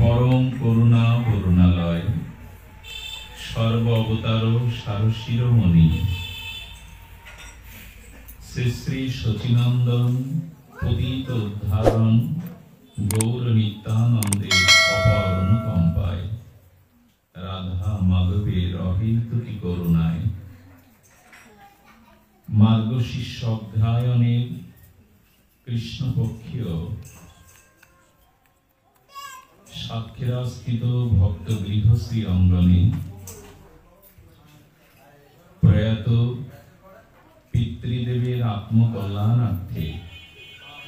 परम करुणा करुणालय सर्व अवतार सारशिरोमणि श्री श्री सचिनंदन पतित उद्धारण गौर नित्यानंदे अपार अनुकंपाय राधा माधवेर अहेतुकी करुणाय मार्गशीर्ष अध्यायनेर कृष्णपक्षीय साक्षीरा स्थित भक्त गृहश्री अंगने प्रयात पितृदेवेर आत्मकल्याणार्थे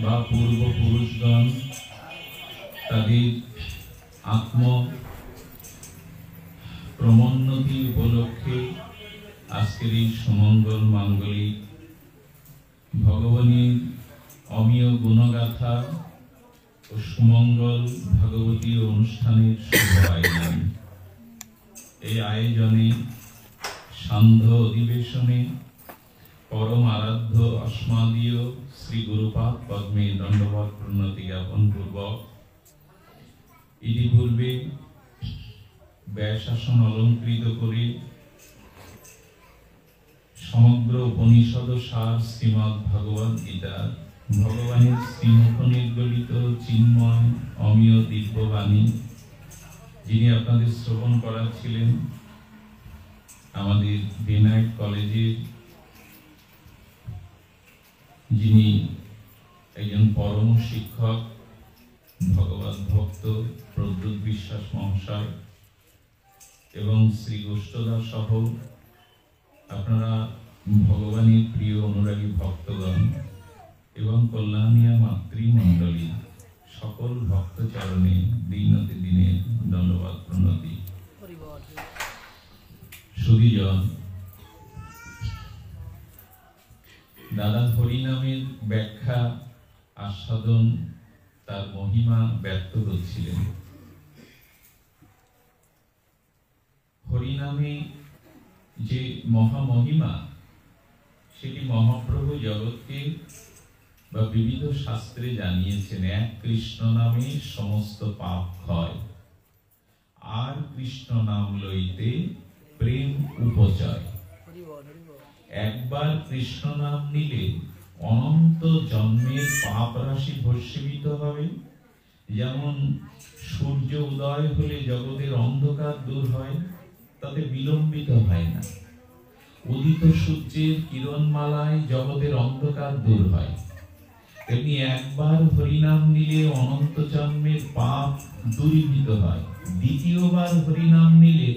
बा पूर्वपुरुषगण तादेर आत्म क्रमोन्नति उपलक्षे आजकेर এই সুমঙ্গল মাঙ্গলিক ভগবানের অমীয় গুণগাথা ও সুমঙ্গল ভগবতী অনুষ্ঠানের শুভ আয়োজন। এই আয়োজনে সান্ধ্য অধিবেশনে परम आराध्य अस्मदीय श्री गुरुपाद पद्मे दंडवत प्रणति ज्ञापन पूर्वक इतिपूर्वे व्यासासन अलंकृत करे समग्र उपनिषद सार श्रीमद् भगवद गीता भगवानेर श्रीमुख निर्गलित चिन्मय अमीय दिव्यबाणी जिनि आपनादेर श्रवण कराच्छिलेन आमादेर विनायक कलेजेर जिनि एकजन परम शिक्षक भगवत भक्त प्रद्युत विश्वास महाशय एवं श्री गोष्ठदास सह आपनारा भगवानेर प्रिय अनुरागी भक्तगण एवं कल्याणिया मातृमंडली सकल भक्त चरणे दिनते दिने दंडवत प्रणति। सुधीजन दादा हरिनामेर व्याख्या आस्वादन तार महिमा व्यक्त करछिलेन। हरिनामे जे महामहिमा सेटी महाप्रभु जगतके बा विविध शास्त्रे जानिয়েছেন एक कृष्ण नामे समस्त पाप क्षय आर कृष्ण नाम लইতে प्रेम उपचय। एक बार कृष्ण नाम निले अनंत जन्मेर पाप राशि भस्मीभूत हबे। जेमन सूर्य उदय हले जगतेर अंधकार दूर हय ताते विलम्बित हय ना। उदित सूर्येर किरणमालाय जगतेर अंधकार दूर हय। तेमनि एक बार हरिनाम निले अनंत जन्मेर पाप दूरीभूत हय। द्वितीय बार हरिनाम निले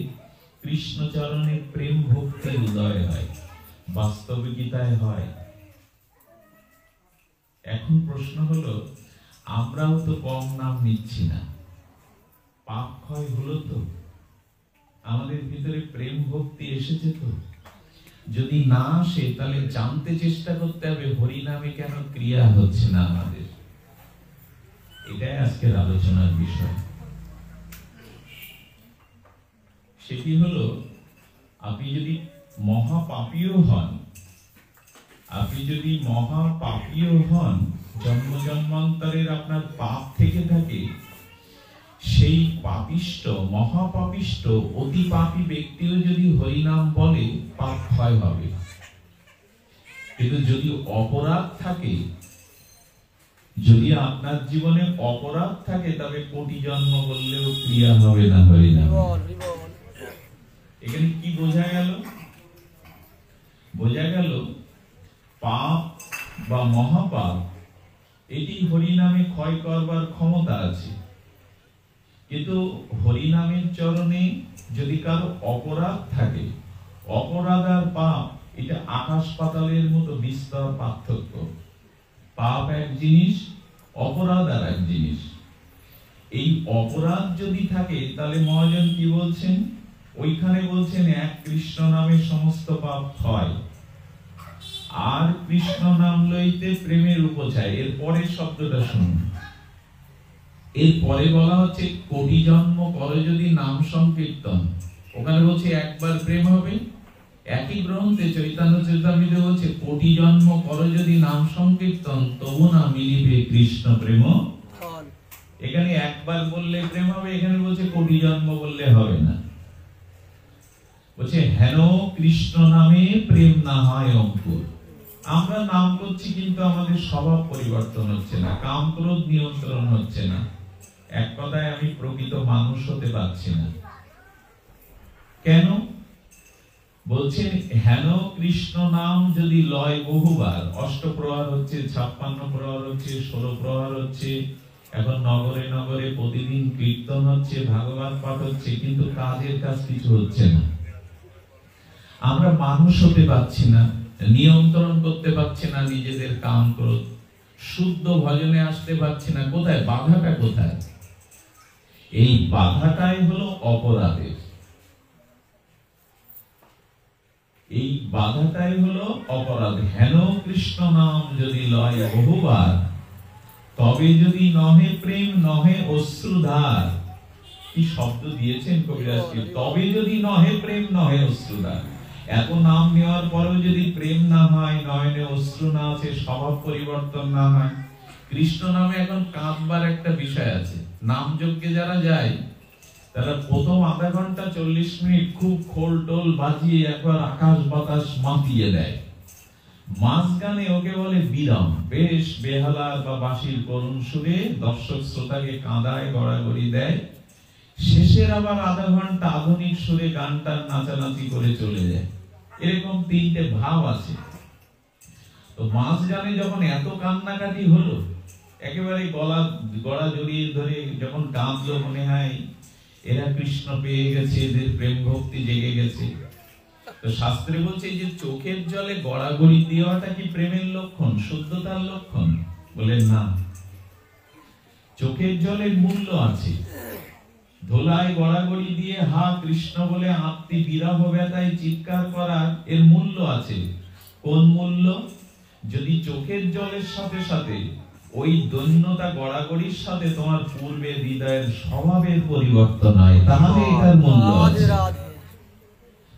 कृष्ण चरणे प्रेम भक्ति उदय हय। वास्तविकताय हय। এখন প্রশ্ন হলো আমরাও তো কম নাম নিচ্ছি না, পাপ ক্ষয় হলো তো, আমাদের ভিতরে প্রেম ভক্তি এসেছে তো? যদি না আসে তাহলে জানতে চেষ্টা করতে হবে হরি নামে কেন ক্রিয়া হচ্ছে না আমাদের। এটাই আজকের আলোচনার বিষয়। সেটি হলো আপনি যদি महापापीय हन, আপনি যদি মহাপাপীয় হন, জন্ম জন্মান্তরের আপনার পাপ থেকে থাকে, সেই পাপিষ্ট মহাপাপিষ্ট অতি পাপী ব্যক্তিও যদি হরি নাম বলে পাপ ক্ষয় হবে। কিন্তু যদি অপরাধ থাকে, যদি আপনার জীবনে অপরাধ থাকে তবে কোটি জন্ম বললেও ক্রিয়া হবে না হরি নাম। এখানে কি বোঝা গেল? বোঝা গেল পাপ বা মহাপাপ এটি হরি নামে ক্ষয় করবার ক্ষমতা আছে। কিন্তু হরি নামের চরণে যদি কারো অপরাধ থাকে, অপরাধ আর পাপ এটা আকাশ পাতালের মতো বিস্তর পার্থক্য। পাপ এক জিনিস, অপরাধ আর এক জিনিস। এই অপরাধ যদি থাকে তাহলে মহাজন কি বলছেন? ওইখানে বলছেন এক কৃষ্ণ নামে সমস্ত পাপ ক্ষয় আর কৃষ্ণ নাম লইতে প্রেমের উপচয়। এর পরের শব্দটা শুনুন। এর পরে বলা হচ্ছে কোটি জন্ম করে যদি নাম সংকীর্তন। ওখানে বলছে একবার প্রেম হবে। একই গ্রন্থে চৈতন্য চরিতামৃতে বলছে কোটি জন্ম করে যদি নাম সংকীর্তন তবু না মিলিবে কৃষ্ণ প্রেম। এখানে একবার বললে প্রেম হবে, এখানে বলছে কোটি জন্ম বললে হবে না। বলছে হেন কৃষ্ণ নামে প্রেম না হয় অঙ্কুর। আমরা নাম করছি কিন্তু আমাদের স্বভাব পরিবর্তন হচ্ছে না, কাম ক্রোধ নিয়ন্ত্রণ হচ্ছে না। এক কথায় আমি প্রকৃত মানুষ হতে পারছি না। কেন? বলছেন হেন কৃষ্ণ নাম যদি লয় বহুবার, অষ্টপ্রহর হচ্ছে, 56 প্রহর হচ্ছে, 16 প্রহর হচ্ছে, এখন নগরে নগরে প্রতিদিন কীর্তন হচ্ছে, ভাগবত পাঠ হচ্ছে, কিন্তু কাজের কাজ কিছু হচ্ছে না। আমরা মানুষ হতে পারছি না, নিয়ন্ত্রণ করতে পারছি না নিজেদের কাম ক্রোধ, শুদ্ধ ভজনে আসতে পারছি না। কোথায় বাধাটা? কোথায়? এই বাধাটাই হলো অপরাধের। এই বাধাটাই হলো অপরাধ। হেন কৃষ্ণ নাম যদি লয় বহুবার, তবে যদি নহে প্রেম নহে অশ্রুধার। কি শব্দ দিয়েছেন কবিরাজকে! তবে যদি নহে প্রেম নহে অশ্রুধার। এত নাম নেওয়ার পরেও যদি প্রেম না হয়, নয়নে অশ্রু না আছে, স্বভাব পরিবর্তন না হয়। কৃষ্ণ নামে এখন কাঁদবার একটা বিষয় আছে। নাম যজ্ঞে যারা যায় তারা প্রথম আধা ঘন্টা 40 মিনিট খুব খোল টোল বাজিয়ে একবার আকাশ বাতাস মাতিয়ে দেয়। মাঝখানে ওকে বলে বিরাম, বেশ বেহালার বা বাঁশির করুণ সুরে দর্শক শ্রোতাকে কাঁদায়, গড়াগড়ি দেয়। শেষের আবার আধা ঘন্টা আধুনিক সুরে গানটার নাচানাচি করে চলে যায়। এরকম 3টে ভাব আছে। তো মাঝখানে যখন এত কান্নাকাটি হলো, একেবারে গলা জড়িয়ে ধরে যখন কাঁদলো, মনে হয় এরা কৃষ্ণ পেয়ে গেছে, এদের প্রেম ভক্তি জেগে গেছে। তো শাস্ত্রে বলছে যে চোখের জলে গড়াগড়ি দেওয়াটা কি প্রেমের লক্ষণ, শুদ্ধতার লক্ষণ? বলে না। চোখের জলের মূল্য আছে। ধোলায় গড়াগড়ি দিয়ে হা কৃষ্ণ বলে আত্মি বিরহ ব্যথায় চিৎকার করার এর মূল্য আছে। কোন মূল্য? যদি চোখের জলের সাথে সাথে ওই দৈন্যতা গড়াগড়ির সাথে তোমার পূর্বের হৃদয়ের স্বভাবের পরিবর্তন হয়, তাহলে এটার মূল্য আছে।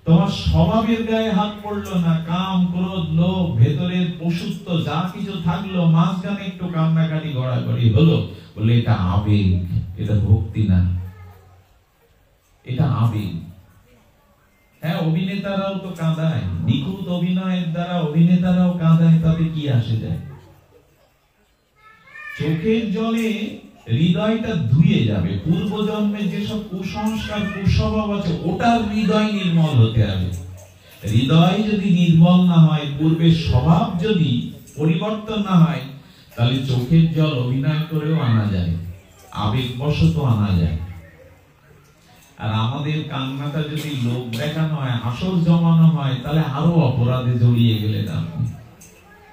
তোমার স্বভাবের গায়ে হাত পড়লো না, কাম ক্রোধ লোভ ভেতরের পশুত্ব যা কিছু থাকলো, মাঝখানে একটু কান্নাকাটি গড়াগড়ি হলো, বলে এটা আবেগ, এটা ভক্তি না, এটা আবেগ। হ্যাঁ, অভিনেতারাও তো কাঁদায়, নিখুঁত অভিনয়ের দ্বারা অভিনেতারাও কাঁদায়, তাতে কি আসে যায়? চোখের জলে হৃদয়টা ধুয়ে যাবে। পূর্বজন্মের যেসব কুসংস্কার কুস্বভাব আছে, ওটার হৃদয় নির্মল হতে হবে। হৃদয় যদি নির্মল না হয়, পূর্বের স্বভাব যদি পরিবর্তন না হয়, তাহলে চোখের জল অভিনয় করেও আনা যায়, আবেগবশত আনা যায়। আর আমাদের কান্নাটা যদি লোক দেখানো হয়, আসর জমানো হয়, তাহলে আরো অপরাধে জড়িয়ে গেলেন আপনি।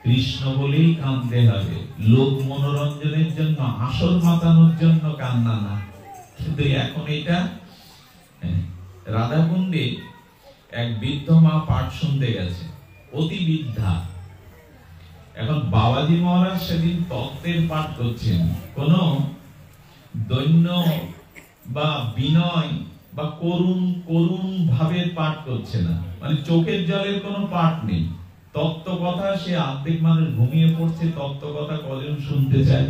কৃষ্ণ বলেই কাঁদতে হবে, লোক মনোরঞ্জনের জন্য, আসর মাতানোর জন্য কান্না না। কিন্তু এখন এটা রাধাকুণ্ডে এক বৃদ্ধ মা পাঠ শুনতে গেছে, অতি বৃদ্ধা। এখন বাবাজি মহারাজ সেদিন তত্ত্বের পাঠ করছেন, কোন দৈন্য বা বিনয় বা করুণ ভাবে পাঠ করছে না, মানে চোখের জলের কোনো পাঠ নেই। তত্ত্ব কথা, সে আর্ধেক মানুষ ঘুমিয়ে পড়ছে, তত্ত্ব কথা কজন শুনতে চায়?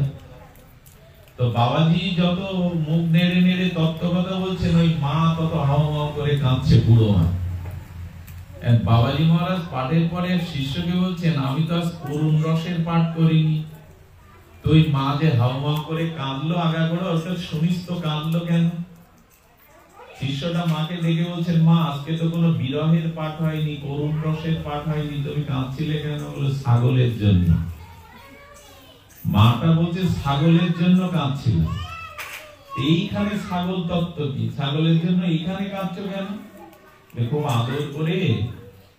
তো বাবাজি যত মুখ নেড়ে নেড়ে তত্ত্ব কথা বলছেন, ওই মা তত হাওয়া করে কাঁদছে, বুড়ো মা। বাবাজি মহারাজ পাঠের পরে শিষ্যকে বলছেন, আমি তো আজ করুণ রসের পাঠ করিনি। তো ওই মা যে হাওয়া করে কাঁদলো আগাগোড়া, ওটা শুনিস তো কাঁদলো কেন? শিষ্যটা মাকে দেখে বলছেন, মা আজকে তো কোনো বিরহের পাঠ হয়নি, করুণ রসের পাঠ হয়নি, তুমি কাঁদছিলে কেন? বলে ছাগলের জন্য। মাটা বলছে ছাগলের জন্য কাঁদছিল। এইখানে ছাগল তত্ত্ব কি? ছাগলের জন্য এইখানে কাঁদছো কেন? খুব আদর করে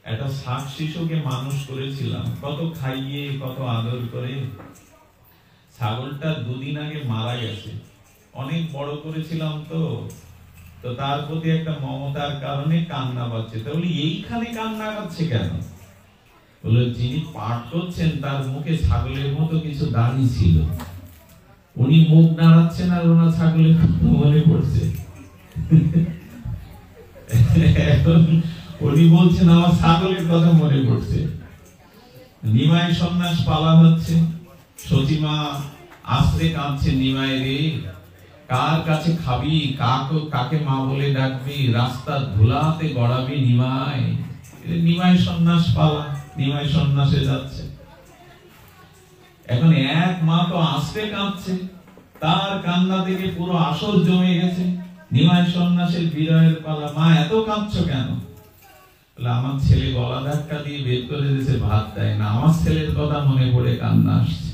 একটা শাক শিশুকে মানুষ করেছিলাম, কত খাইয়ে কত আদর করে। ছাগলটা 2 দিন আগে মারা গেছে, অনেক বড় করেছিলাম তো তার প্রতি একটা মমতার কারণে কান্না পাচ্ছে। তাহলে এইখানে কান্না পাচ্ছে কেন? বলে যিনি পাঠ করছেন তার মুখে ছাগলের মতো কিছু দাড়ি ছিল, উনি মুখ নাড়াচ্ছেন আর ওনার ছাগলের মনে পড়ছে। উনি বলছেন আমার ছাগলের কথা মনে পড়ছে। নিমাই সন্ন্যাস পালা হচ্ছে, সতীমা আস্তে কাঁদছে, নিমাই রে কার কাছে খাবি, কাকে মা বলে ডাকবি, রাস্তার ধুলাতে গড়াবি নিমাই। নিমাই সন্ন্যাস পালা, নিমাই সন্ন্যাসে যাচ্ছে। এখন এক মা তো আস্তে কাঁদছে, তার কান্না থেকে পুরো আসর জমে গেছে। নিমাই সন্ন্যাসের বিরহের পালা। মা এত কাঁদছো কেন? আমার ছেলে গলা ধাক্কা দিয়ে বের করে দিয়েছে, ভাত দেয় না। আমার ছেলের কথা মনে পড়ে কান্না আসছে।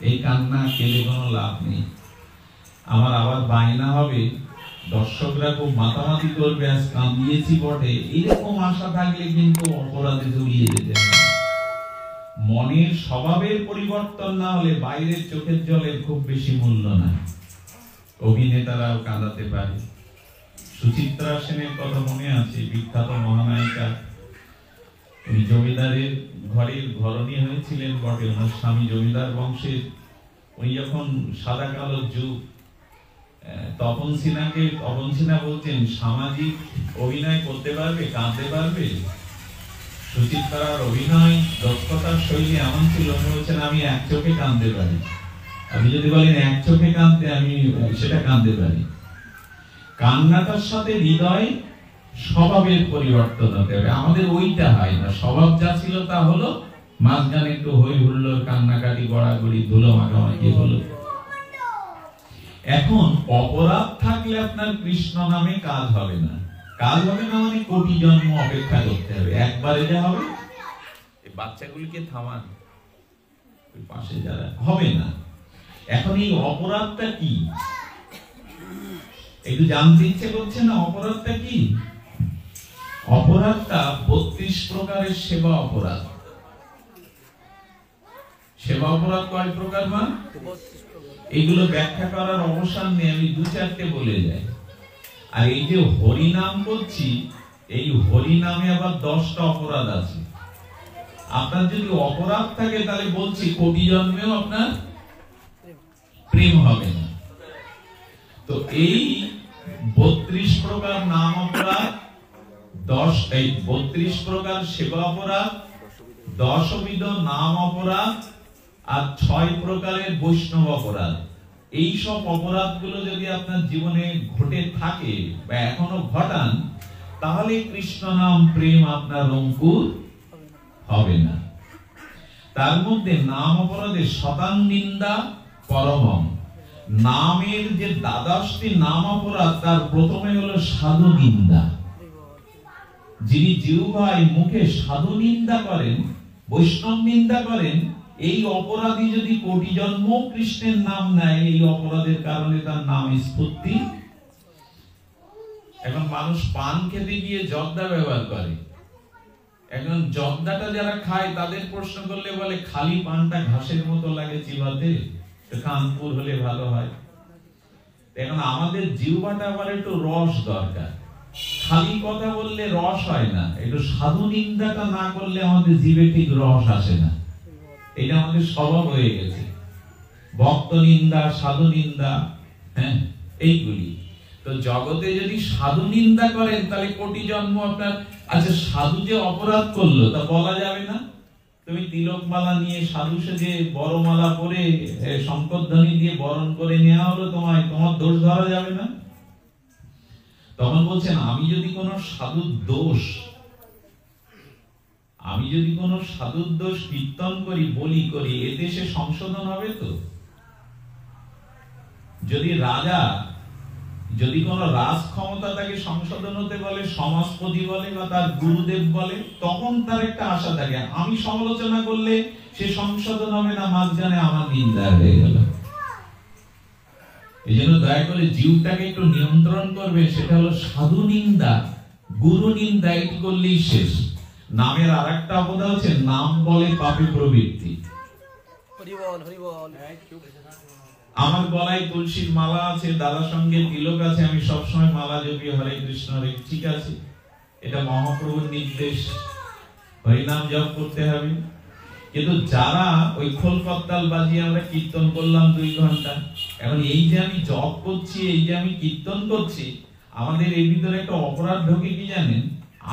এই কান্না কেঁদে কোনো লাভ নেই। আমার আবার বায়না হবে, দর্শকরা খুব মাতামাতি করবে, আজ কাঁদিয়েছি বটে, এরকম আশা থাকলে কিন্তু অপরাধে জড়িয়ে যেতে হবে। মনের স্বভাবের পরিবর্তন না হলে বাইরের চোখের জলের খুব বেশি মূল্য নাই। অভিনেতারাও কাঁদাতে পারে। সুচিত্রা সেনের কথা মনে আছে, বিখ্যাত মহানায়িকা। উনি জমিদারের ঘরের ঘরণী হয়েছিলেন বটে, ওনার স্বামী জমিদার বংশের। উনি যখন সাদা কালো যুগ, তপন সিনহা বলছেন সামাজিক অভিনয় করতে পারবে, কাঁদতে পারবে? সুচিত্রার অভিনয় দক্ষতার শৈলী এমন ছিল, উনি বলছেন আমি এক চোখে কাঁদতে পারি। আপনি যদি বলেন এক চোখে কাঁদতে, আমি সেটা কাঁদতে পারি। কান্নাটার সাথে হৃদয় স্বভাবের পরিবর্তন হতে হবে। আমাদের ওইটা হয় না। স্বভাব যা ছিল তা হলো, মাঝখানে একটু হই হুল্লোড়, কান্নাকাটি, গড়াগড়ি, ধুলো মাখামাখি হলো। এখন অপরাধ থাকলে আপনার কৃষ্ণ নামে কাজ হবে না। কাজ হবে না মানে কোটি জন্ম অপেক্ষা করতে হবে। একবারে যা হবে, এই বাচ্চাগুলিকে থামান, ওই পাশে যারা, হবে না। এখন এই অপরাধটা কি একটু জানতে ইচ্ছে করছে না? অপরাধটা কি? অপরাধটা 32 প্রকারের সেবা অপরাধ। সেবা অপরাধ কয় প্রকার? মা, এগুলো ব্যাখ্যা করার অবসর নেই, আমি 2-4টে বলে যাই। আর এই যে হরি নাম করছি, এই হরি নামে আবার 10টা অপরাধ আছে। আপনার যদি অপরাধ থাকে তাহলে বলছি কোটি জন্মেও আপনার প্রেম হবে না। তো এই 32 প্রকার নাম অপরাধ, 32 প্রকার সেবা অপরাধ, 10বিধ নাম অপরাধ, আর 6 প্রকারের বৈষ্ণব অপরাধ। এই সব অপরাধগুলো যদি আপনার জীবনে ঘটে থাকে বা এখনো ঘটান, তাহলে কৃষ্ণ নাম প্রেম আপনার অঙ্কুর হবে না। তার মধ্যে নাম অপরাধে শতাং নিন্দা পরমম। নামের যে 12টি নাম অপরাধ, তার প্রথমে হলো সাধু নিন্দা। যিনি জিহ্বায় মুখে সাধু নিন্দা করেন, বৈষ্ণব নিন্দা করেন, এই অপরাধী যদি কোটি জন্ম কৃষ্ণের নাম নেয়, এই অপরাধের কারণে তার নাম স্ফূর্তি। এখন মানুষ পান খেতে গিয়ে জর্দা ব্যবহার করে। এখন জর্দাটা যারা খায় তাদের প্রশ্ন করলে বলে খালি পানটা ঘাসের মতো লাগে চিবাতে, কানপুর হলে ভালো হয়। এখন আমাদের জিহ্বাটা আবার একটু রস দরকার। খালি কথা বললে রস হয় না, একটু সাধু নিন্দাটা না করলে আমাদের জিভে ঠিক রস আসে না। এটা আমাদের স্বভাব হয়ে গেছে। ভক্ত নিন্দা, সাধু নিন্দা, হ্যাঁ, এইগুলি। তো জগতে যদি সাধু নিন্দা করেন তাহলে কোটি জন্ম আপনার। আচ্ছা, সাধু যে অপরাধ করলো তা বলা যাবে না? তুমি তিলক মালা নিয়ে সাধু সেজে বড় মালা পরে শঙ্করধ্বনি দিয়ে বরণ করে নেওয়া হলো, তোমার দোষ ধরা যাবে না? তখন বলছেন আমি যদি কোনো সাধুর দোষ কীর্তন করি, বলি করি, এতে সে সংশোধন হবে তো? যদি কোন রাজ ক্ষমতা তাকে সংশোধন হতে বলে, সমাজপতি বলে বা তার গুরুদেব বলে, তখন তার একটা আশা থাকে আমি সমালোচনা করলে সে সংশোধন হবে না, মাঝখানে আমার নিন্দা হয়ে গেল। এই জন্য দয়া করে জীবটাকে একটু নিয়ন্ত্রণ করবে। সেটা হলো সাধু নিন্দা, গুরু নিন্দা, এটি করলেই শেষ। নামের আরেকটা অপরাধ হচ্ছে নাম বলে পাপী প্রবৃত্তি। আমার গলায় তুলসীর মালা আছে, দাদার সঙ্গে তিলক আছে, আমি সবসময় মালা জপি হরে কৃষ্ণ হরে, ঠিক আছে, এটা মহাপ্রভুর নির্দেশ, হরিনাম জপ করতে হবে। কিন্তু যারা ওই খোল করতাল বাজিয়ে আমরা কীর্তন করলাম 2 ঘন্টা, এখন এই যে আমি জপ করছি, এই যে আমি কীর্তন করছি, আমাদের এই ভিতরে একটা অপরাধ ঢোকে কি জানেন?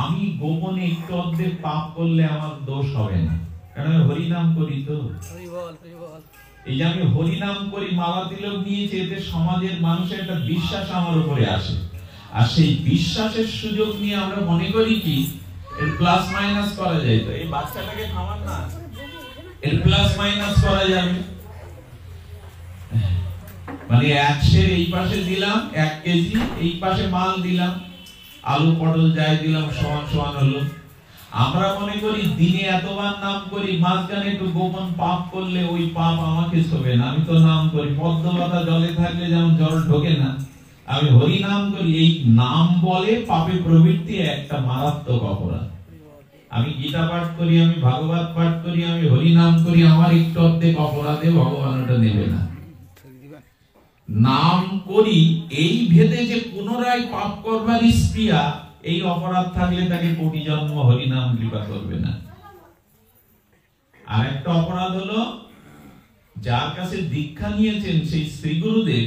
আমি গোপনে একটু অর্ধেক পাপ করলে আমার দোষ হবে না, কারণ আমি হরিনাম করি তো। এই যে আমি হরিনাম করি, মালা তিলক নিয়েছি, এতে সমাজের মানুষের একটা বিশ্বাস আমার উপরে আসে। আর সেই বিশ্বাসের সুযোগ নিয়ে আমরা মনে করি কি এর প্লাস মাইনাস করা যায়। তো এই বাচ্চাটাকে খাওয়ান না, এর প্লাস মাইনাস করা যাবে। মানে 100 এই পাশে দিলাম 1 কেজি, এই পাশে মাল দিলাম, আলু পটল যাই দিলাম সমান সমান হলো। আমরা মনে করি দিনে এতবার নাম করি, মাঝখানে একটু গোপন পাপ করলে ওই পাপ আমাকে ছোবে না, আমি তো নাম করি। পদ্মপাতা জলে থাকলে যেমন জল ঢোকে না, আমি হরি নাম করি। এই নাম বলে পাপে প্রবৃত্তি একটা মারাত্মক অপরাধ। আমি গীতা পাঠ করি, আমি ভাগবত পাঠ করি, আমি হরি নাম করি, আমার একটু অর্ধেক অপরাধে ভগবান ওটা নেবে না। নাম করি এই ভেদে যে পুনরায় পাপ করবার স্পৃহা, এই অপরাধ থাকলে তাকে কোটি জন্ম হরি নাম কৃপা করবে না। আর একটা অপরাধ হলো যার কাছে দীক্ষা নিয়েছেন সেই শ্রী গুরুদেব,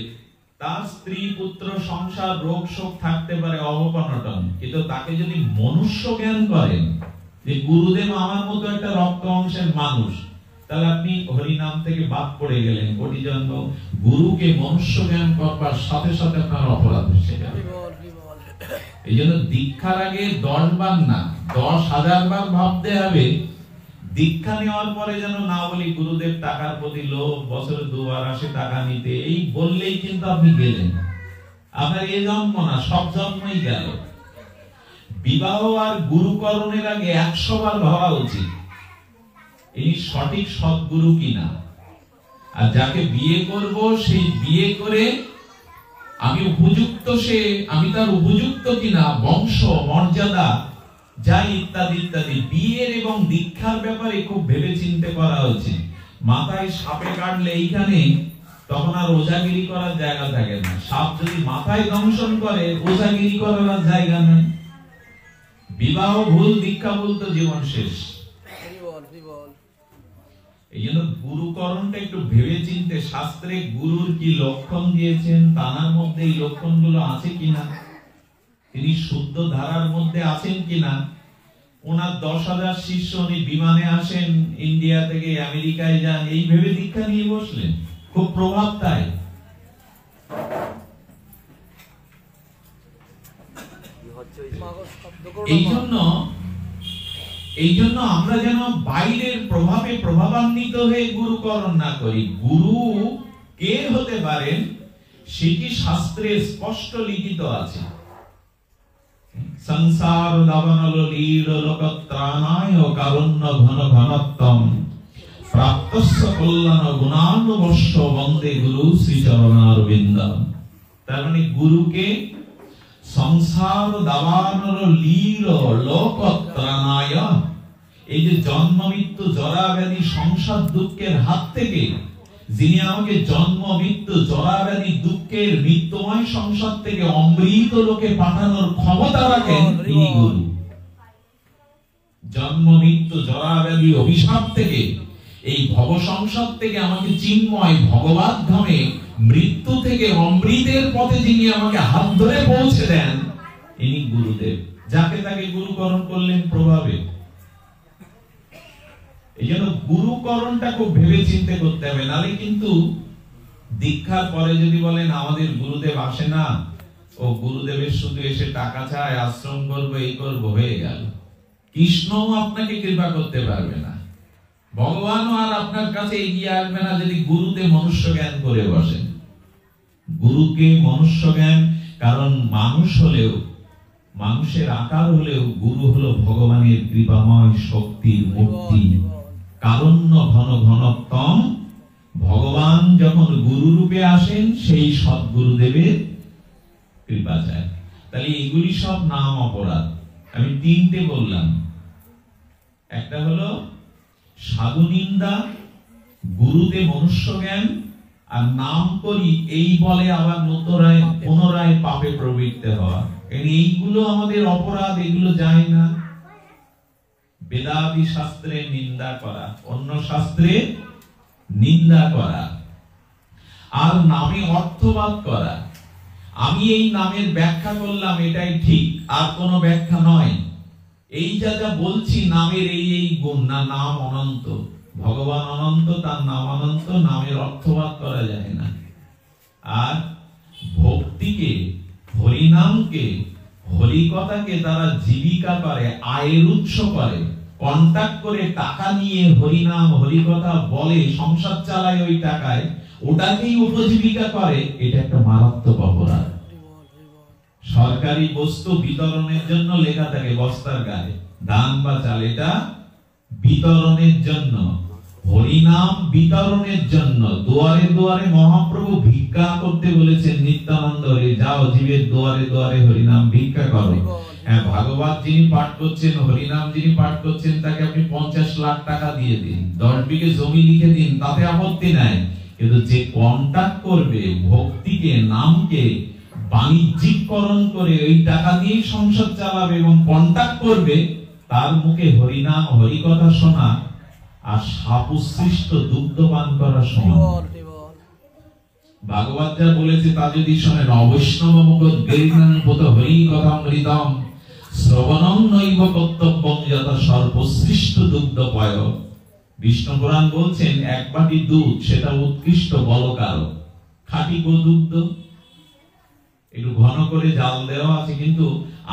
তার স্ত্রী পুত্র সংসার রোগ শোক থাকতে পারে, অবনটন, কিন্তু তাকে যদি মনুষ্য জ্ঞান করেন যে গুরুদেব আমার মতো একটা রক্ত অংশের মানুষ, তাহলে আপনি হরি নাম থেকে বাদ পড়ে গেলেন কোটি জন্ম। গুরুকে মনুষ্য জ্ঞান করবার সাথে সাথে আপনার অপরাধ এসে যাবে। এই জন্য দীক্ষার আগে 10 বার না 10,000 বার ভাবতে হবে। দীক্ষা নেওয়ার পরে যেন না বলি গুরুদেব টাকার প্রতি লোভ, বছরে 2 বার আসে টাকা নিতে, এই বললেই কিন্তু আপনি গেলেন। আপনার এই জন্ম না, সব জন্মই গেল। বিবাহ আর গুরুকরণের আগে 100 বার ভাবা উচিত এই সঠিক সৎগুরু কিনা। আর যাকে বিয়ে করব সেই বিয়ে করে আমি উপযুক্ত, আমি তার উপযুক্ত কিনা, বংশ মর্যাদা যাই ইত্যাদি ইত্যাদি। বিয়ের এবং দীক্ষার ব্যাপারে খুব ভেবে চিন্তে করা উচিত। মাথায় সাপে কাটলে এইখানে তখন আর ওঝাগিরি করার জায়গা থাকে না। সাপ যদি মাথায় দংশন করে, ওঝাগিরি করার জায়গা নেই। বিবাহ ভুল, দীক্ষা ভুল, তো জীবন শেষ। এই জন্য গুরুকরণটা একটু ভেবে চিনতে, শাস্ত্রে গুরুর কি লক্ষণ দিয়েছেন, তার মধ্যে এই লক্ষণগুলো আছে কিনা, তিনি শুদ্ধ ধারার মধ্যে আছেন কিনা। ওনার 10,000 শিষ্য, উনি বিমানে আসেন, ইন্ডিয়া থেকে আমেরিকায় যান, এই ভেবে দীক্ষা নিয়ে বসলেন, খুব প্রভাব তাই। এই জন্য আমরা যেন বাইরের প্রভাবে প্রভাবান্বিত হয়ে গুরুকরণ না করি। গুরু কে হতে পারেন সেটি শাস্ত্রে স্পষ্ট লিখিত আছে। সংসার দাবনল লীল লোকত্রাণায় কারুণ্য ঘন ঘনত্তম প্রাপ্তস্য কল্যাণ গুণানুবশ্য বন্দে গুরু শ্রী চরণারবিন্দম। তার মানে গুরুকে সংসার দাবানল লীল লোকত্রাণায়, এই যে জন্ম মৃত্যু জরা ব্যাধি সংসার দুঃখের হাত থেকে যিনি আমাকে জন্ম মৃত্যু জরা ব্যাধি দুঃখের মৃত্যুময় সংসার থেকে অমৃত লোকে পাঠানোর ক্ষমতা রাখেন, তিনি গুরু। জন্ম মৃত্যু জরা ব্যাধি অভিশাপ থেকে, এই ভব সংসার থেকে আমাকে চিন্ময় ভগবত ধামে, মৃত্যু থেকে অমৃতের পথে যিনি আমাকে হাত ধরে পৌঁছে দেন, ইনি গুরুদেব। যাকে তাকে গুরুকরণ করলেন প্রভাবে। এই জন্য গুরুকরণটা খুব ভেবে চিন্তে করতে হবে, নালে কিন্তু দীক্ষার পরে যদি বলেন আমাদের গুরুদেব আসে না, ও গুরুদেবের শুধু এসে টাকা চায়, আশ্রম করবো, এই করবো, হয়ে গেল। কৃষ্ণও আপনাকে কৃপা করতে পারবে না, ভগবানও আর আপনার কাছে এগিয়ে আসবে না যদি গুরুতে মনুষ্য জ্ঞান করে বসেন। গুরুকে মনুষ্য জ্ঞান, কারণ মানুষ হলেও, মানুষের আকার হলেও গুরু হলো ভগবানের কৃপাময় শক্তির মূর্তি। কারুণ্য ঘন ঘনত্তম, ভগবান যখন গুরু রূপে আসেন সেই সদ্গুরুদেবের কৃপা চায়। তাহলে এগুলি সব নাম অপরাধ। আমি 3টে বললাম। একটা হলো সাধু নিন্দা, গুরুতে মনুষ্য জ্ঞান, আর নাম করি এই বলে আবার পুনরায় পাপে প্রবৃত্ত হওয়া। এইগুলো আমাদের অপরাধ, এগুলো যায় না। বেদাদি শাস্ত্রে নিন্দা করা, অন্য শাস্ত্রে নিন্দা করা, আর নামে অর্থবাদ করা। আমি এই নামের ব্যাখ্যা করলাম, এটাই ঠিক, আর কোনো ব্যাখ্যা নয়। এই যা যা বলছি নামের এই গুণ, না নাম অনন্ত, ভগবান অনন্ত, তার নাম অনন্ত, নামের অর্থবাদ করা যায় না। আর ভক্তিকে, হরিনামকে, হরিকথাকে তারা জীবিকা করে, আয়ের উৎস করে, কন্টাক্ট করে টাকা নিয়ে হরিনাম হরিকথা বলে, সংসার চালায় ওই টাকায়, ওটাকেই উপজীবিকা করে। এটা একটা মারাত্মক অপরাধ। সরকারি বস্তু বিতরণের জন্য লেখা থাকে বস্তার গায়ে, দান বা চাল, এটা বিতরণের জন্য, হরিনাম বিতরণের জন্য। দুয়ারে দুয়ারে মহাপ্রভু ভিক্ষা করতে বলেছেন নিত্যানন্দ, রে যাও জীবের দুয়ারে দুয়ারে হরিনাম ভিক্ষা করো। হ্যাঁ, ভাগবত যিনি পাঠ করছেন, হরিনাম যিনি পাঠ করছেন, তাকে আপনি 50 লাখ টাকা দিয়ে দিন, 10 বিঘে জমি লিখে দিন, তাতে আপত্তি নাই। কিন্তু যে কন্টাক্ট করবে, ভক্তিকে, নামকে বাণিজ্যিকরণ করে ওই টাকা দিয়ে সংসার চালাবে এবং কন্টাক্ট করবে, তার মুখে হরিনাম হরিকথা শোনা আর সাপুসৃষ্ট দুগ্ধ পান করা সমান। ভাগবত যা বলেছে তা যদি শোনেন, অবৈষ্ণব মুখ গেরিনান পত হরি কথা মৃতম শ্রবণং নৈব কর্তব্যং যথা সর্বশ্রেষ্ঠ দুগ্ধ পয়। বিষ্ণু পুরাণ বলছেন, এক বাটি দুধ সেটা উৎকৃষ্ট বলকারক, খাঁটি গোদুগ্ধ, একটু ঘন করে জাল দেওয়া আছে, কিন্তু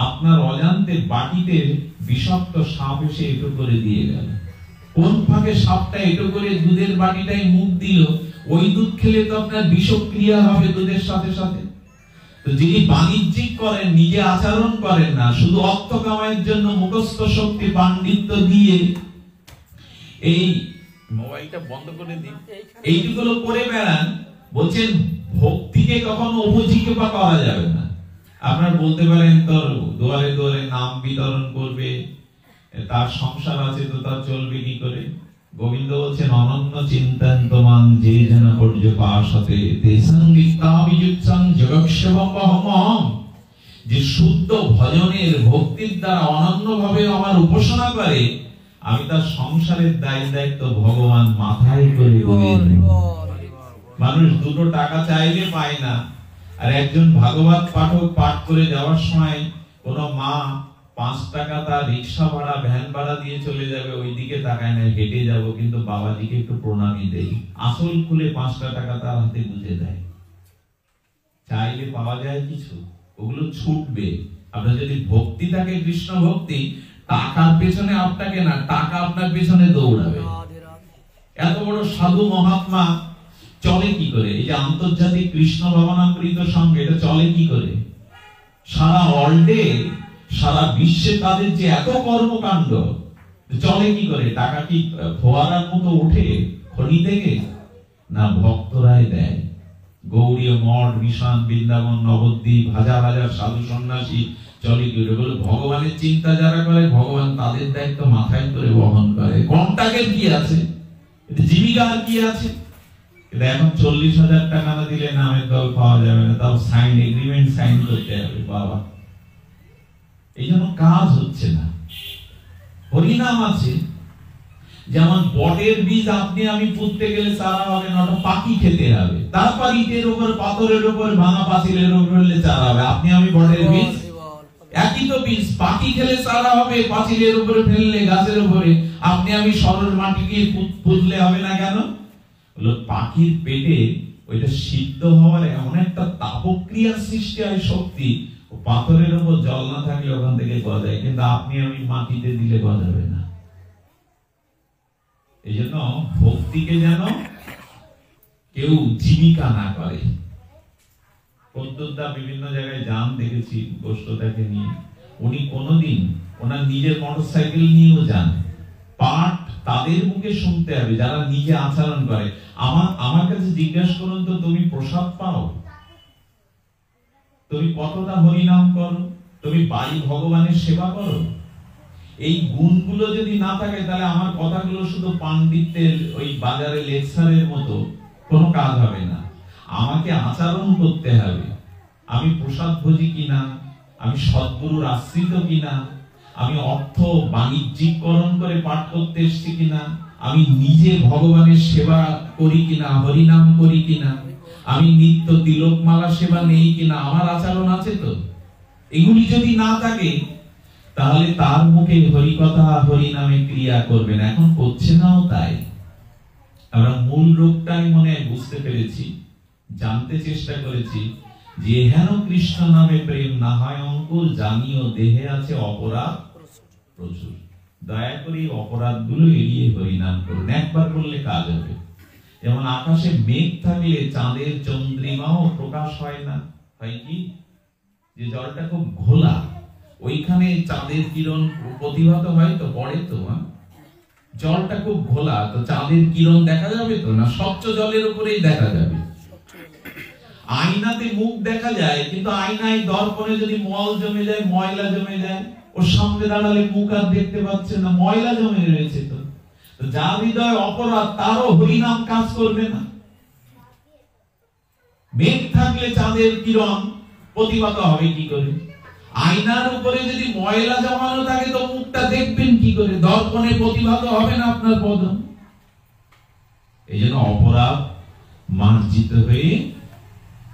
আপনার অজান্তে বাটিতে বিষাক্ত সাপ এসে একটু করে দিয়ে গেল। কোন ফাঁকে সাপটা একটু করে দুধের বাটিটাই মুখ দিল, ওই দুধ খেলে তো আপনার বিষক্রিয়া হবে দুধের সাথে সাথে। তো যিনি বাণিজ্যিক করেন, নিজে আচরণ করেন না, শুধু অর্থ কামাইয়ের জন্য মুখস্থ শক্তি পাণ্ডিত্য দিয়ে এই মোবাইলটা বন্ধ করে দিন, এইটুকুলো করে বেড়ান, বলছেন ভক্তিকে কখনো উপজীবিকা করা যাবে না। আপনারা বলতে পারেন তোর দুয়ারে দুয়ারে নাম বিতরণ করবে, তার সংসার আছে তো তার চলবে কি করে? গোবিন্দ বলছেন, অনন্য চিন্তান তোমাং যে যেন পর্যপাসতে তেসং নিত্যাভিযুক্তং জগৎসেবকমহম। যে শুদ্ধ ভজনের ভক্তির দ্বারা অনন্যভাবে আমার উপাসনা করে, আমি তার সংসারের দায়িত্ব ভগবান মাথায় করে বলে দেব। মানুষ দুটো টাকা চাইলে পায় না, আর একজন ভাগবত পাঠক পাঠ করে যাওয়ার সময় কোন মা 5 টাকা তার রিক্সা ভাড়া ভ্যান ভাড়া দিয়ে চলে যাবে, ওইদিকে তাকায় না, হেঁটে যাব কিন্তু বাবাজিকে একটু প্রণামী দেই, আসল খুলে 5টা টাকা তার হাতে গুঁজে দেয়। চাইলে পাওয়া যায় কিছু, ওগুলো ছুটবে। আপনার যদি ভক্তি থাকে, কৃষ্ণ ভক্তি, টাকার পেছনে আপনাকে না, টাকা আপনার পেছনে দৌড়াবে। এত বড় সাধু মহাত্মা চলে কি করে? এই যে আন্তর্জাতিক কৃষ্ণ ভাবনামৃত সংঘ, এটা চলে কি করে? সারা ওয়ার্ল্ডে, সারা বিশ্বে তাদের যে এত কর্মকাণ্ড, চলে কি করে? টাকা কি ফোয়ারার মতো উঠে খনি থেকে? না, ভক্তরাই দেয়। গৌড়ীয় মঠ, মিশন, বৃন্দাবন, নবদ্বীপ, হাজার হাজার সাধু সন্ন্যাসী চলে কি করে? বলে ভগবানের চিন্তা যারা করে, ভগবান তাদের দায়িত্ব মাথায় করে বহন করে। কন্টাক্টের কি আছে, জীবিকার কি আছে? এখন 40,000 টাকা না দিলে নামের দল পাওয়া যাবে না, তাও সাইন এগ্রিমেন্ট সাইন করতে হবে। বাবা, এই জন্য কাজ হচ্ছে না। হরিনাম আছে, যেমন বটের বীজ আপনি আমি পুঁততে গেলে চারা হবে না, ওটা পাখি খেতে হবে। তারপর ইটের উপর, পাথরের উপর, ভাঙা পাঁচিলের উপর ফেললে চারা হবে। আপনি আমি বটের বীজ, একই তো বীজ, পাখি খেলে চারা হবে, পাঁচিলের উপরে ফেললে, গাছের উপরে। আপনি আমি সরল মাটিকে পুঁতলে হবে না কেন? হলো পাখির পেটে ওইটা সিদ্ধ হওয়ার এমন একটা তাপক্রিয়ার সৃষ্টি হয়, শক্তি, পাথরের উপর জল না থাকলে ওখান থেকে গজায়, কিন্তু আপনি আমি মাটিতে দিলে গজাবে না। এই জন্য ভক্তিকে যেন কেউ জীবিকা না করে। প্রদ্যোতদা বিভিন্ন জায়গায় যান, দেখেছি গোষ্ঠটাকে নিয়ে, উনি কোনোদিন ওনার নিজের মোটরসাইকেল নিয়েও যান। পাঠ তাদের মুখে শুনতে হবে যারা নিজে আচরণ করে। আমার কাছে জিজ্ঞাসা করুন তো, তুমি প্রসাদ পাও? তুমি কতটা হরিনাম করো? তুমি বাড়ি ভগবানের সেবা করো? এই গুণগুলো যদি না থাকে, তাহলে আমার কথাগুলো শুধু পাণ্ডিত্যের ওই বাজারে লেকচারের মতো কোনো কাজ হবে না। আমাকে আচরণ করতে হবে। আমি প্রসাদ ভোজি কিনা, আমি সদ্গুরুর আশ্রিত কিনা, আমি অর্থ বাণিজ্যিকরণ করে পাঠ করতে এসেছি কিনা, আমি নিজে ভগবানের সেবা করি কিনা, হরিনাম করি কিনা, আমি নিত্য তিলকমালা সেবা নেই কিনা, আমার আচরণ আছে তো? এগুলি যদি না থাকে, তাহলে তার মুখে হরি কথা হরি নামে ক্রিয়া করবেন, এখন করছে নাও তাই। আমরা মূল রূপটাই মনে বুঝতে পেরেছি, জানতে চেষ্টা করেছি যে হেন কৃষ্ণ নামে প্রেম না হয় অঙ্কুর, জানিও দেহে আছে অপরাধ প্রচুর। দয়া করে অপরাধগুলো এড়িয়ে হরিনাম করুন, একবার করলে কাজ হবে। যেমন আকাশে মেঘ থাকলে চাঁদের চন্দ্রিমাও প্রকাশ হয় না, হয় কি? যে জলটা খুব ঘোলা, ওইখানে চাঁদের কিরণ প্রতিভাত হয় তো, পড়ে তো, জলটা খুব ঘোলা, তো চাঁদের কিরণ দেখা যাবে তো না, স্বচ্ছ জলের উপরেই দেখা যাবে। আয়নাতে মুখ দেখা যায়, কিন্তু আয়নায় দর্পণে যদি মল জমে যায়, ময়লা জমে যায়, ওর সামনে দাঁড়ালে মুখ আর দেখতে পাচ্ছে না, ময়লা জমে রয়েছে। তো যার হৃদয় অপরাধ, তারও হরিনাম কাজ করবে না। মেঘ থাকলে চাঁদের কিরণ প্রতিভাত হবে কি করে? আয়নার উপরে যদি ময়লা জমানো থাকে তো মুখটা দেখবেন কি করে? দর্পণে প্রতিভাত হবে না আপনার বদন। এই জন্য অপরাধ মার্জিত হয়ে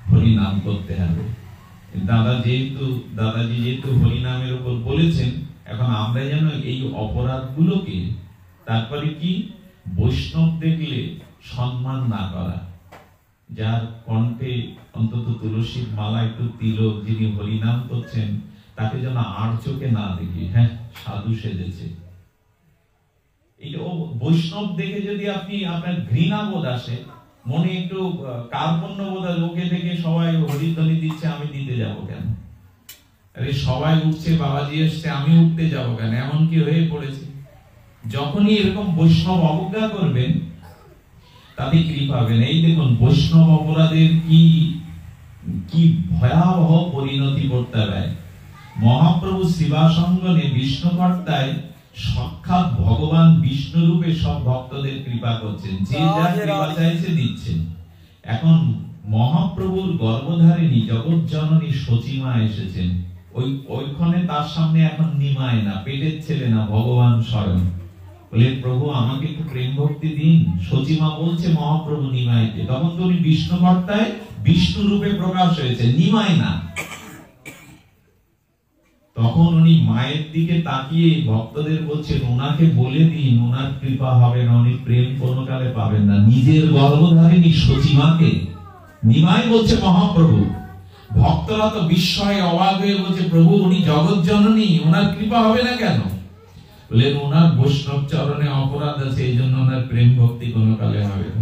হরিনাম করতে হবে। দাদাজি যেহেতু হরিনামের উপর বলেছেন, এখন আমরা যেন এই অপরাধগুলোকে, তারপরে কি, বৈষ্ণব দেখলে সম্মান না করা, যার কণ্ঠে অন্তত তুলসীর মালা একটু তিলক, যিনি হরিনাম করছেন, তাকে যেন আর চোখে না দেখি, হ্যাঁ সাধু সেজেছে। এই বৈষ্ণব দেখে যদি আপনার ঘৃণা বোধ আসে, মনে একটু কার্পণ্য বোধ আসে, ওকে দেখে সবাই হরিধ্বনি দিচ্ছে, আমি দিতে যাব কেন? আরে সবাই উঠছে, বাবাজি এসছে, আমি উঠতে যাব কেন? এমন কি হয়ে পড়েছে? যখনই এরকম বৈষ্ণব অবজ্ঞা করবেন, তাতে কৃপা পাবেন। এই দেখুন বৈষ্ণব অপরাধের কি ভয়াবহ পরিণতি করতে হয়। মহাপ্রভু শিবাসঙ্গনে বিষ্ণুকর্তায় সাক্ষাৎ ভগবান বিষ্ণু রূপে সব ভক্তদের কৃপা করছেন, যে যা কৃপা চাইছে দিচ্ছেন। এখন মহাপ্রভুর গর্ভধারিণী জগৎ জননী সচিমা এসেছেন, ওইখানে তার সামনে এখন নিমায় না, পেটের ছেলে না, ভগবান স্বয়ং। বলে প্রভু আমাকে একটু প্রেম ভক্তি দিন। সচিমা বলছে মহাপ্রভু নিমাইতে, তখন তো উনি বিষ্ণুকর্তায় বিষ্ণু রূপে প্রকাশ হয়েছে, নিমায় না। তখন উনি মায়ের দিকে তাকিয়ে ভক্তদের বলছেন, ওনাকে বলে দিন ওনার কৃপা হবে না, উনি প্রেম কোনো কালে পাবেন না। নিজের গর্ভধারিণী সচিমাকে নিমাই বলছে মহাপ্রভু। ভক্তরা তো বিস্ময়ে অবাক হয়ে বলছে, প্রভু উনি জগৎ জননী, ওনার কৃপা হবে না কেন? বলেন ওনার বৈষ্ণব চরণে অপরাধ আছে, এই জন্য ওনার প্রেম ভক্তি কোনো কালে হবে না।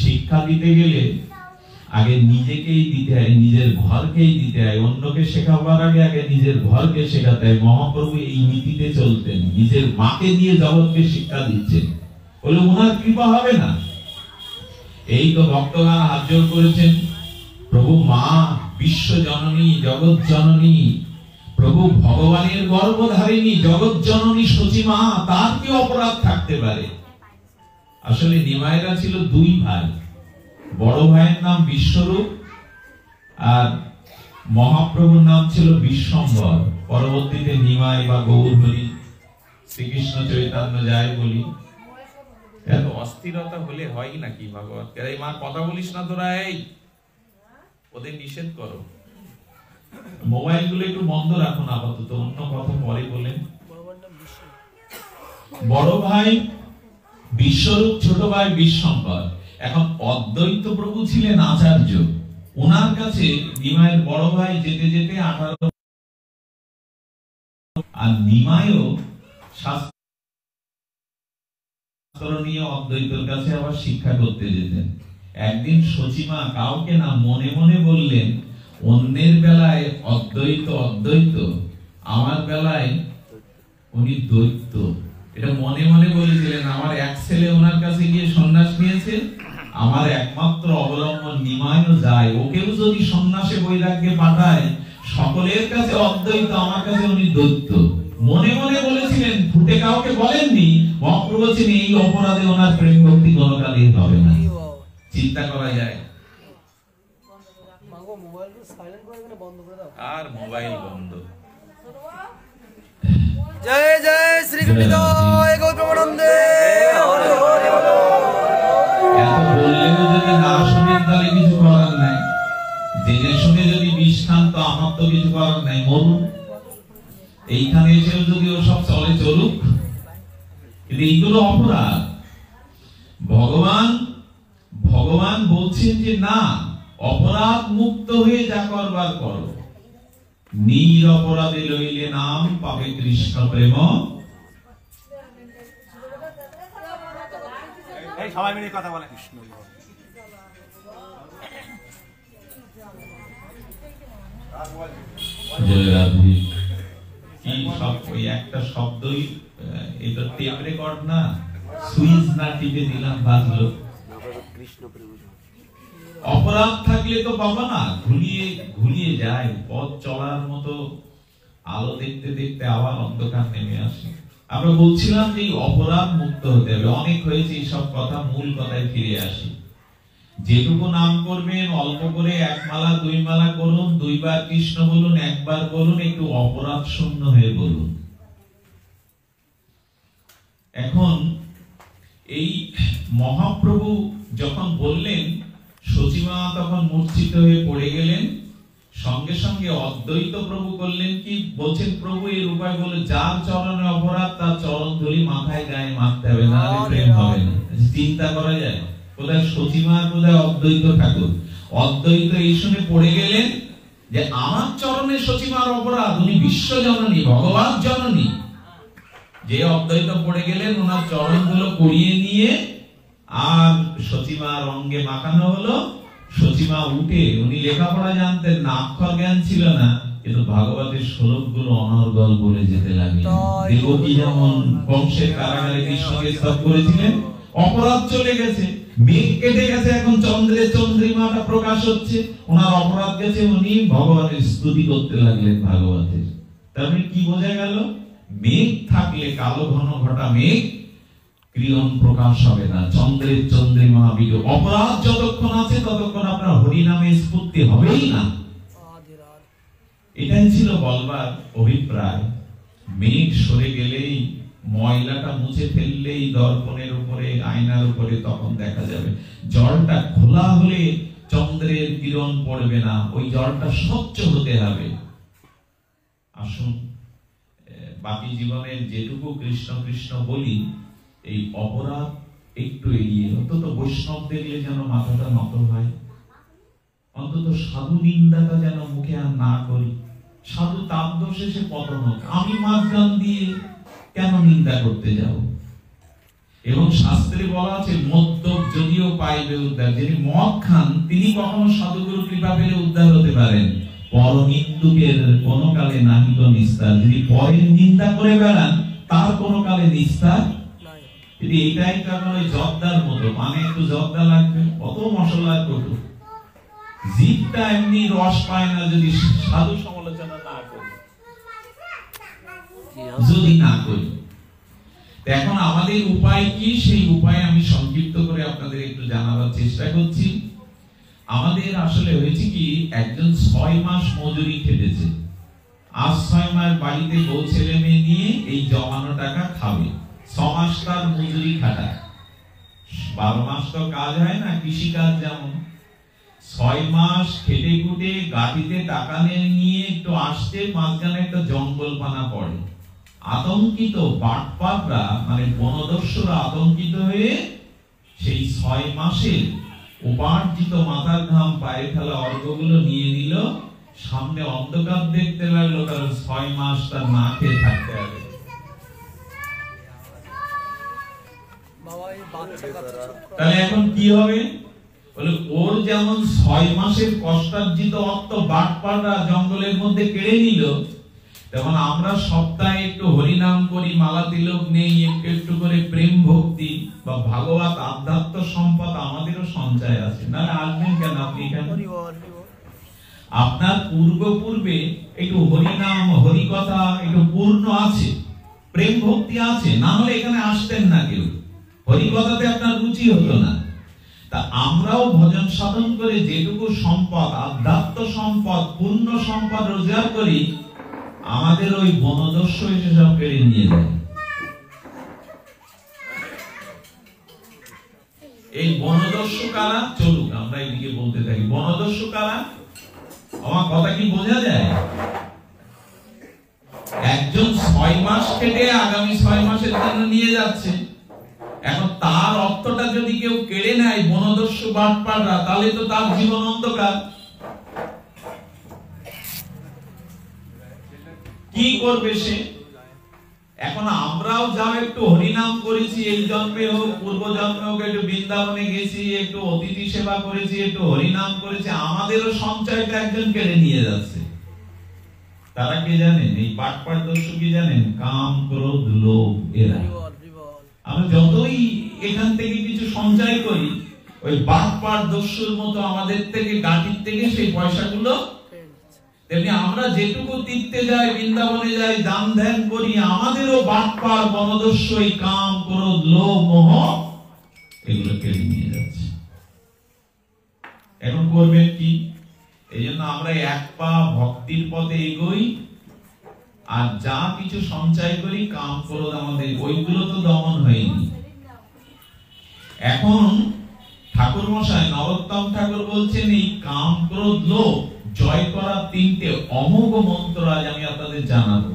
শিক্ষা দিতে গেলে আগে নিজেকেই দিতে হয়, নিজের ঘরকেই দিতে হয়। অন্যকে শেখাবার আগে নিজের ঘরকে শেখাতে হয়। মহাপ্রভু এই নীতিতে চলতেন, নিজের মাকে দিয়ে জগৎকে শিক্ষা দিচ্ছেন। বলে ওনার কৃপা হবে না। এই তো ভক্তগণ হাত জোড় করেছেন, প্রভু মা বিশ্ব জননী, জগৎ জননী, প্রভু ভগবানের গর্ভধারিণী জগৎ জননী সচিমা, তার কি অপরাধ থাকতে পারে? আসলে নিমাইরা ছিল দুই ভাই। বড় ভাইয়ের নাম বিশ্বরূপ, আর মহাপ্রভুর নাম ছিল বিশ্বম্বর। পরবর্তীতে নিমাই বা গৌরহরি, শ্রীকৃষ্ণ চৈতন্য যায় বলি। এত অস্থিরতা হলে হয় নাকি ভগবত? এই মা কথা বলিস না তোরা, এই ওদের নিষেধ করো। মোবাইল গুলো একটু বন্ধ রাখুন আপাতত, অন্য কথা পরে বলেন। বড় ভাই বিশ্বরূপ, ছোট ভাই বিশ্বম্বর। এখন অদ্বৈত প্রভু ছিলেন আচার্য, ওনার কাছে নিমাইয়ের বড় ভাই যেতে যেতে 18, আর নিমাইও শাস্ত্র নিয়ে অদ্বৈতের কাছে আবার শিক্ষা করতে যেতেন। একদিন সচিমা কাউকে না মনে মনে বললেন, অন্যের বেলায় অদ্বৈত অদ্বৈত, আমার বেলায় উনি দ্বৈত। এটা মনে মনে বলেছিলেন। আমার এক ছেলে ওনার কাছে গিয়ে সন্ন্যাস নিয়েছে, আমার একমাত্র অবলম্বন নিমাইও যায়, ওকেও যদি সন্ন্যাসে বৈরাগ্যে পাঠায়, সকলের কাছে অদ্বৈত, আমার কাছে উনি দ্বৈত। মনে মনে বলেছিলেন, ফুটে কাউকে বলেননি। মহাপ্রভু বলছেন এই অপরাধে ওনার প্রেম ভক্তি কোনো কালেই হবে না। চিন্তা করা যায়। আর মোবাইল বন্ধ। জয় জয় শ্রী কৃষ্ণ গৌতমানন্দে। এত বললেও যদি না শুনেন তাহলে কিছু করার নাই। জেনে শুনে যদি বিষ খান তো আমার তো কিছু করার নাই, মরুন। এইখানে এসেও যদি ও সব চলে চলুক, কিন্তু এইগুলো অপরাধ। ভগবান বলছেন যে না, অপরাধ মুক্ত হয়ে যা করবার করো, নিরপরাধে লইলে নাম পাবে কৃষ্ণ প্রেম। এই সবাই মিলে কথা বলে কৃষ্ণ। জয় রাধে। কি সব ওই একটা শব্দই, এটা টেপ রেকর্ড না, সুইচ না টিপে দিলাম বাজলো। অপরাধ থাকলে তো বাবা না ঘুরিয়ে যায়, পথ চলার মতো আলো দেখতে দেখতে আবার অন্ধকার নেমে আসে। আমরা বলছিলাম যে অপরাধ মুক্ত হতে হবে। অনেক হয়েছে এইসব কথা, মূল কথায় ফিরে আসি। যেটুকু নাম করবেন অল্প করে, এক মালা দুই মালা করুন, দুইবার কৃষ্ণ বলুন, একবার বলুন, একটু অপরাধ শূন্য হয়ে বলুন। এখন এই মহাপ্রভু যখন বললেন, সচিমা তখন মূর্ছিত হয়ে পড়ে গেলেন। সঙ্গে সঙ্গে অদ্বৈত প্রভু করলেন কি, বলছেন প্রভু এর উপায় বলে, যার চরণে অপরাধ তার চরণ ধুলি মাথায় গায়ে মারতে হবে, না হলে প্রেম হবে না। চিন্তা করা যায়, কোথায় সচিমা কোথায় অদ্বৈত ঠাকুর। অদ্বৈত এই শুনে পড়ে গেলেন যে আমার চরণে সচিমার অপরাধ, উনি বিশ্ব জননী, ভগবান জননী। যে অদ্বৈত পড়ে গেলেন, ওনার চরণগুলো করিয়ে নিয়ে আর সচিমার অঙ্গে মাখানো হলো। সচিমা উঠে, উনি লেখাপড়া জানতেন না, অক্ষর জ্ঞান ছিল না, কিন্তু ভাগবতের শ্লোকগুলো অনর্গল বলে যেতে লাগলেন। দেবকী যেমন কংসের কারাগারে কৃষ্ণকে স্তব করেছিলেন, অপরাধ চলে গেছে, মেঘ কেটে গেছে, এখন চন্দ্রের চন্দ্রিমাটা প্রকাশ হচ্ছে, ওনার অপরাধ গেছে, উনি ভগবানের স্তুতি করতে লাগলেন ভাগবতের। তারপরে কি বোঝা গেল? মেঘ থাকলে, কালো ঘন ঘটা মেঘ, ক্রিয়ন প্রকাশ হবে না, চন্দ্রের চন্দ্রিমা বিলো। অপরাধ যতক্ষণ আছে ততক্ষণ আপনার হরি নামে স্ফূর্তি হবেই না। এটাই ছিল বলবার অভিপ্রায়। মেঘ সরে গেলেই, ময়লাটা মুছে ফেললেই দর্পণের উপরে, আয়নার উপরে তখন দেখা যাবে। জলটা খোলা হলে চন্দ্রের কিরণ পড়বে না, ওই জলটা স্বচ্ছ হতে হবে। আসুন বাকি জীবনের যেটুকু কৃষ্ণ কৃষ্ণ বলি, এই অপরাধ একটু এড়িয়ে, অন্তত বৈষ্ণব দেখলে যেন মাথাটা নত হয়, অন্তত সাধু নিন্দাটা যেন মুখে আর না করি। সাধু তার দোষে সে পতন হোক, আমি মাঝখান দিয়ে কেন নিন্দা করতে যাব? এবং শাস্ত্রে বলা আছে, মদ্যপ যদিও পাইবে উদ্ধার। যিনি মদ খান তিনি কখনো সাধুগুরু কৃপা পেলে উদ্ধার হতে পারেন। পরনিন্দুকের কোন কালে নাহিত নিস্তার। যদি পরের নিন্দা করে বেড়ান, তার কোন কালে নিস্তার। যদি এইটাই কারণ ওই জর্দার মতো, মানে একটু জর্দা লাগবে, কত মশলার কটু, জিভটা এমনি রস পায় না যদি সাধু সমালোচনা না করি, যদি না করি। এখন আমাদের উপায় কি, সেই উপায় আমি সংক্ষিপ্ত করে আপনাদের একটু জানাবার চেষ্টা করছি। আমাদের আসলে হয়েছে কি, একজন 6 মাস মজুরি খেটেছে, আজ 6 মাস বাড়িতে বউ ছেলে মেয়ে নিয়ে এই জমানো টাকা খাবে। 6 মাস তার মজুরি খাটা, 12 মাস তো কাজ হয় না, কৃষি কাজ যেমন। 6 মাস খেটে খুটে গাড়িতে টাকা নিয়ে একটু আসতে, মাঝখানে একটা জঙ্গল পানা পড়ে। আতঙ্কিত বাটপাররা, মানে বনদস্যুরা আতঙ্কিত হয়ে সেই 6 মাসের উপার্জিত মাথার ঘাম পায়ে ফেলা অর্ঘগুলো নিয়ে নিল। সামনে অন্ধকার দেখতে লাগলো, কারণ 6 মাস তার না খেয়ে থাকতে হবে। তাহলে এখন কি হবে? বলে ওর যেমন 6 মাসের কষ্টার্জিত অর্থ বাটপাররা জঙ্গলের মধ্যে কেড়ে নিল, তেমন আমরা সপ্তাহে একটু হরিনাম করি, মালা তিলক নেই, একটু একটু করে প্রেম ভক্তি বা ভাগবত আধ্যাত্ম সম্পদ আমাদেরও সঞ্চয় আছে। না আসবেন কেন আপনি এখানে? আপনার পূর্বে একটু হরিনাম, হরিকথা একটু পূর্ণ আছে, প্রেম ভক্তি আছে, না হলে এখানে আসতেন না কেউ, হরিকথাতে আপনার রুচি হতো না। তা আমরাও ভজন সাধন করে যেটুকু সম্পদ, আধ্যাত্ম সম্পদ, পূর্ণ সম্পদ রোজগার করি, আমাদের ওই বনদস্যু এসে সব কেড়ে নিয়ে যায়। এই বনদস্যু কারা? চলুক আমরা এদিকে বলতে থাকি। বনদস্যু কারা? আমার কথা কি বোঝা যায়? একজন 6 মাস কেটে আগামী 6 মাসের জন্য নিয়ে যাচ্ছে। এখন তার অর্থটা যদি কেউ কেড়ে নেয় বনদস্যু বাটপাড়রা, তাহলে তো তার জীবন অন্ধকার। কি করবে সে? এখন আমরাও যাও একটু হরিনাম করেছি, এই জন্মে হোক পূর্ব জন্মে হোক, একটু বৃন্দাবনে গেছি, একটু অতিথি সেবা করেছি, একটু হরিনাম করেছি, আমাদেরও সঞ্চয়টা একজন কেড়ে নিয়ে যাচ্ছে। তারা কে জানেন? এই বাটপাড় দস্যু কি জানেন? কাম, ক্রোধ, লোভ। এরা আমরা যতই এখান থেকে কিছু সঞ্চয় করি, ওই বাটপাড় দস্যুর মতো আমাদের থেকে গাঁটির থেকে সেই পয়সাগুলো, তেমনি আমরা যেটুকু তীর্থে যাই, বৃন্দাবনে যাই, দান ধ্যান করি, আমাদেরও বাটপাড় বনদস্যু এই কাম, ক্রোধ, লোভ, মোহ এগুলো কেড়ে নিয়ে যাচ্ছে। এখন করবেন কি? এই জন্য আমরা এক পা ভক্তির পথে এগোই, আর যা কিছু সঞ্চয় করি কাম, ক্রোধ আমাদের, ওইগুলো তো দমন হয়নি। এখন ঠাকুর মশাই নরোত্তম ঠাকুর বলছেন এই কাম, ক্রোধ, লোভ জয় করার 3টে অমোঘ মন্ত্র আজ আমি আপনাদের জানাবো।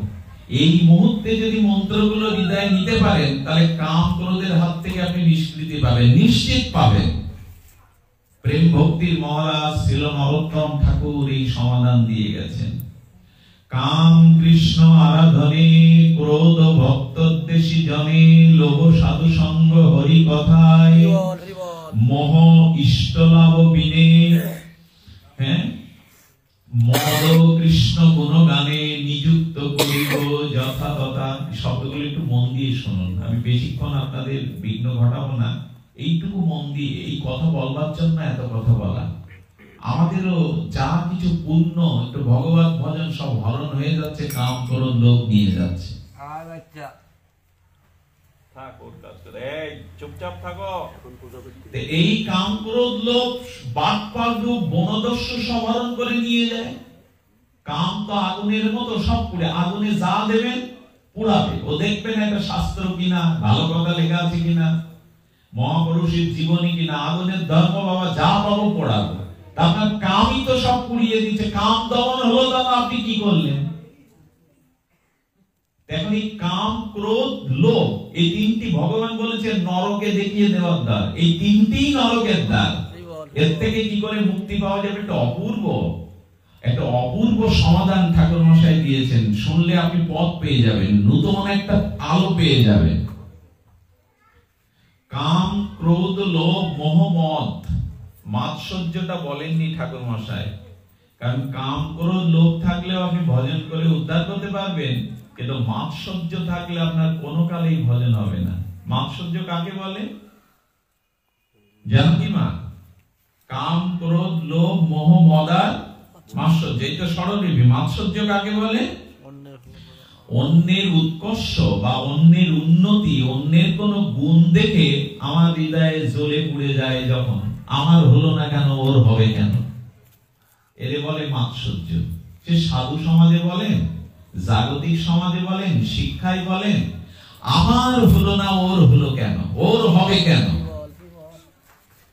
এই মুহূর্তে যদি মন্ত্রগুলো হৃদয়ে নিতে পারেন, তাহলে কাম, ক্রোধের হাত থেকে আপনি নিষ্কৃতি পাবেন, নিশ্চিত পাবেন। প্রেম ভক্তির মহারাজ ছিল নরোত্তম ঠাকুর এই সমাধান দিয়ে গেছেন। কাম কৃষ্ণ আরাধনে, ক্রোধ ভক্তদ্বেষী জনে, লোভ সাধু সঙ্গ হরি কথায়, মোহ ইষ্ট লাভ বিনে, হ্যাঁ, মদ কৃষ্ণ গুণগানে নিযুক্ত করিব যথা তথা। শব্দগুলো একটু মন দিয়ে শুনুন, আমি বেশিক্ষণ আপনাদের বিঘ্ন ঘটাবো না। এইটুকু মন দিয়ে, এই কথা বলবার জন্য এত কথা বলা। আমাদেরও যা কিছু পুণ্য, একটু ভগবত ভজন সব হরণ হয়ে যাচ্ছে, কাম, ক্রোধ, লোভ নিয়ে যাচ্ছে। চুপচাপ থাকো। এই কাম, ক্রোধ, লোভ বাটপাড় রূপ বনদস্যু সব হরণ করে নিয়ে যায়। কাম তো আগুনের মতো, সব পুড়ে, আগুনে যা দেবেন পুড়াবে। ও দেখবেন একটা শাস্ত্র কিনা, ভালো কথা লেখা আছে কিনা, মহাপুরুষের জীবনী কিনা, আগুনের ধর্ম বাবা যা পাবো পড়াবো। আপনার কামই তো সব পুড়িয়ে দিচ্ছে। কাম দমন হলো, দাদা আপনি কি করলেন? দেখুন এই কাম, ক্রোধ, লোভ, এই 3টি ভগবান বলেছেন নরকে দেখিয়ে দেওয়ার দ্বার। এই 3টিই নরকের দ্বার। এর থেকে কি করে মুক্তি পাওয়া যাবে? একটা অপূর্ব সমাধান ঠাকুর মশাই দিয়েছেন। শুনলে আপনি পথ পেয়ে যাবেন, নতুন একটা আলো পেয়ে যাবেন। কাম, ক্রোধ, লোভ, মোহ, মদ, মাৎসর্যটা বলেননি ঠাকুর মশাই। কারণ কাম, ক্রোধ, লোভ থাকলেও আপনি ভজন করে উদ্ধার করতে পারবেন, কিন্তু মাৎসর্য থাকলে আপনার কোনো কালেই ভজন হবে না। মাৎসর্য কাকে বলে জানো কি মা? কাম, ক্রোধ, লোভ, মোহ, মদ আর মাৎসর্য, এই তো স্বরলিপি। মাৎসর্য কাকে বলে? অন্যের উৎকর্ষ বা অন্যের উন্নতি, অন্যের কোন গুণ দেখে আমার হৃদয়ে জ্বলে পুড়ে যায় যখন, আমার হলো না কেন, ওর হবে কেন, এর বলে মাৎসর্য। সে সাধু সমাজে বলেন, জাগতিক সমাজে বলেন, শিক্ষায় বলেন, আমার হলো না, ওর হলো কেন, ওর হবে কেন।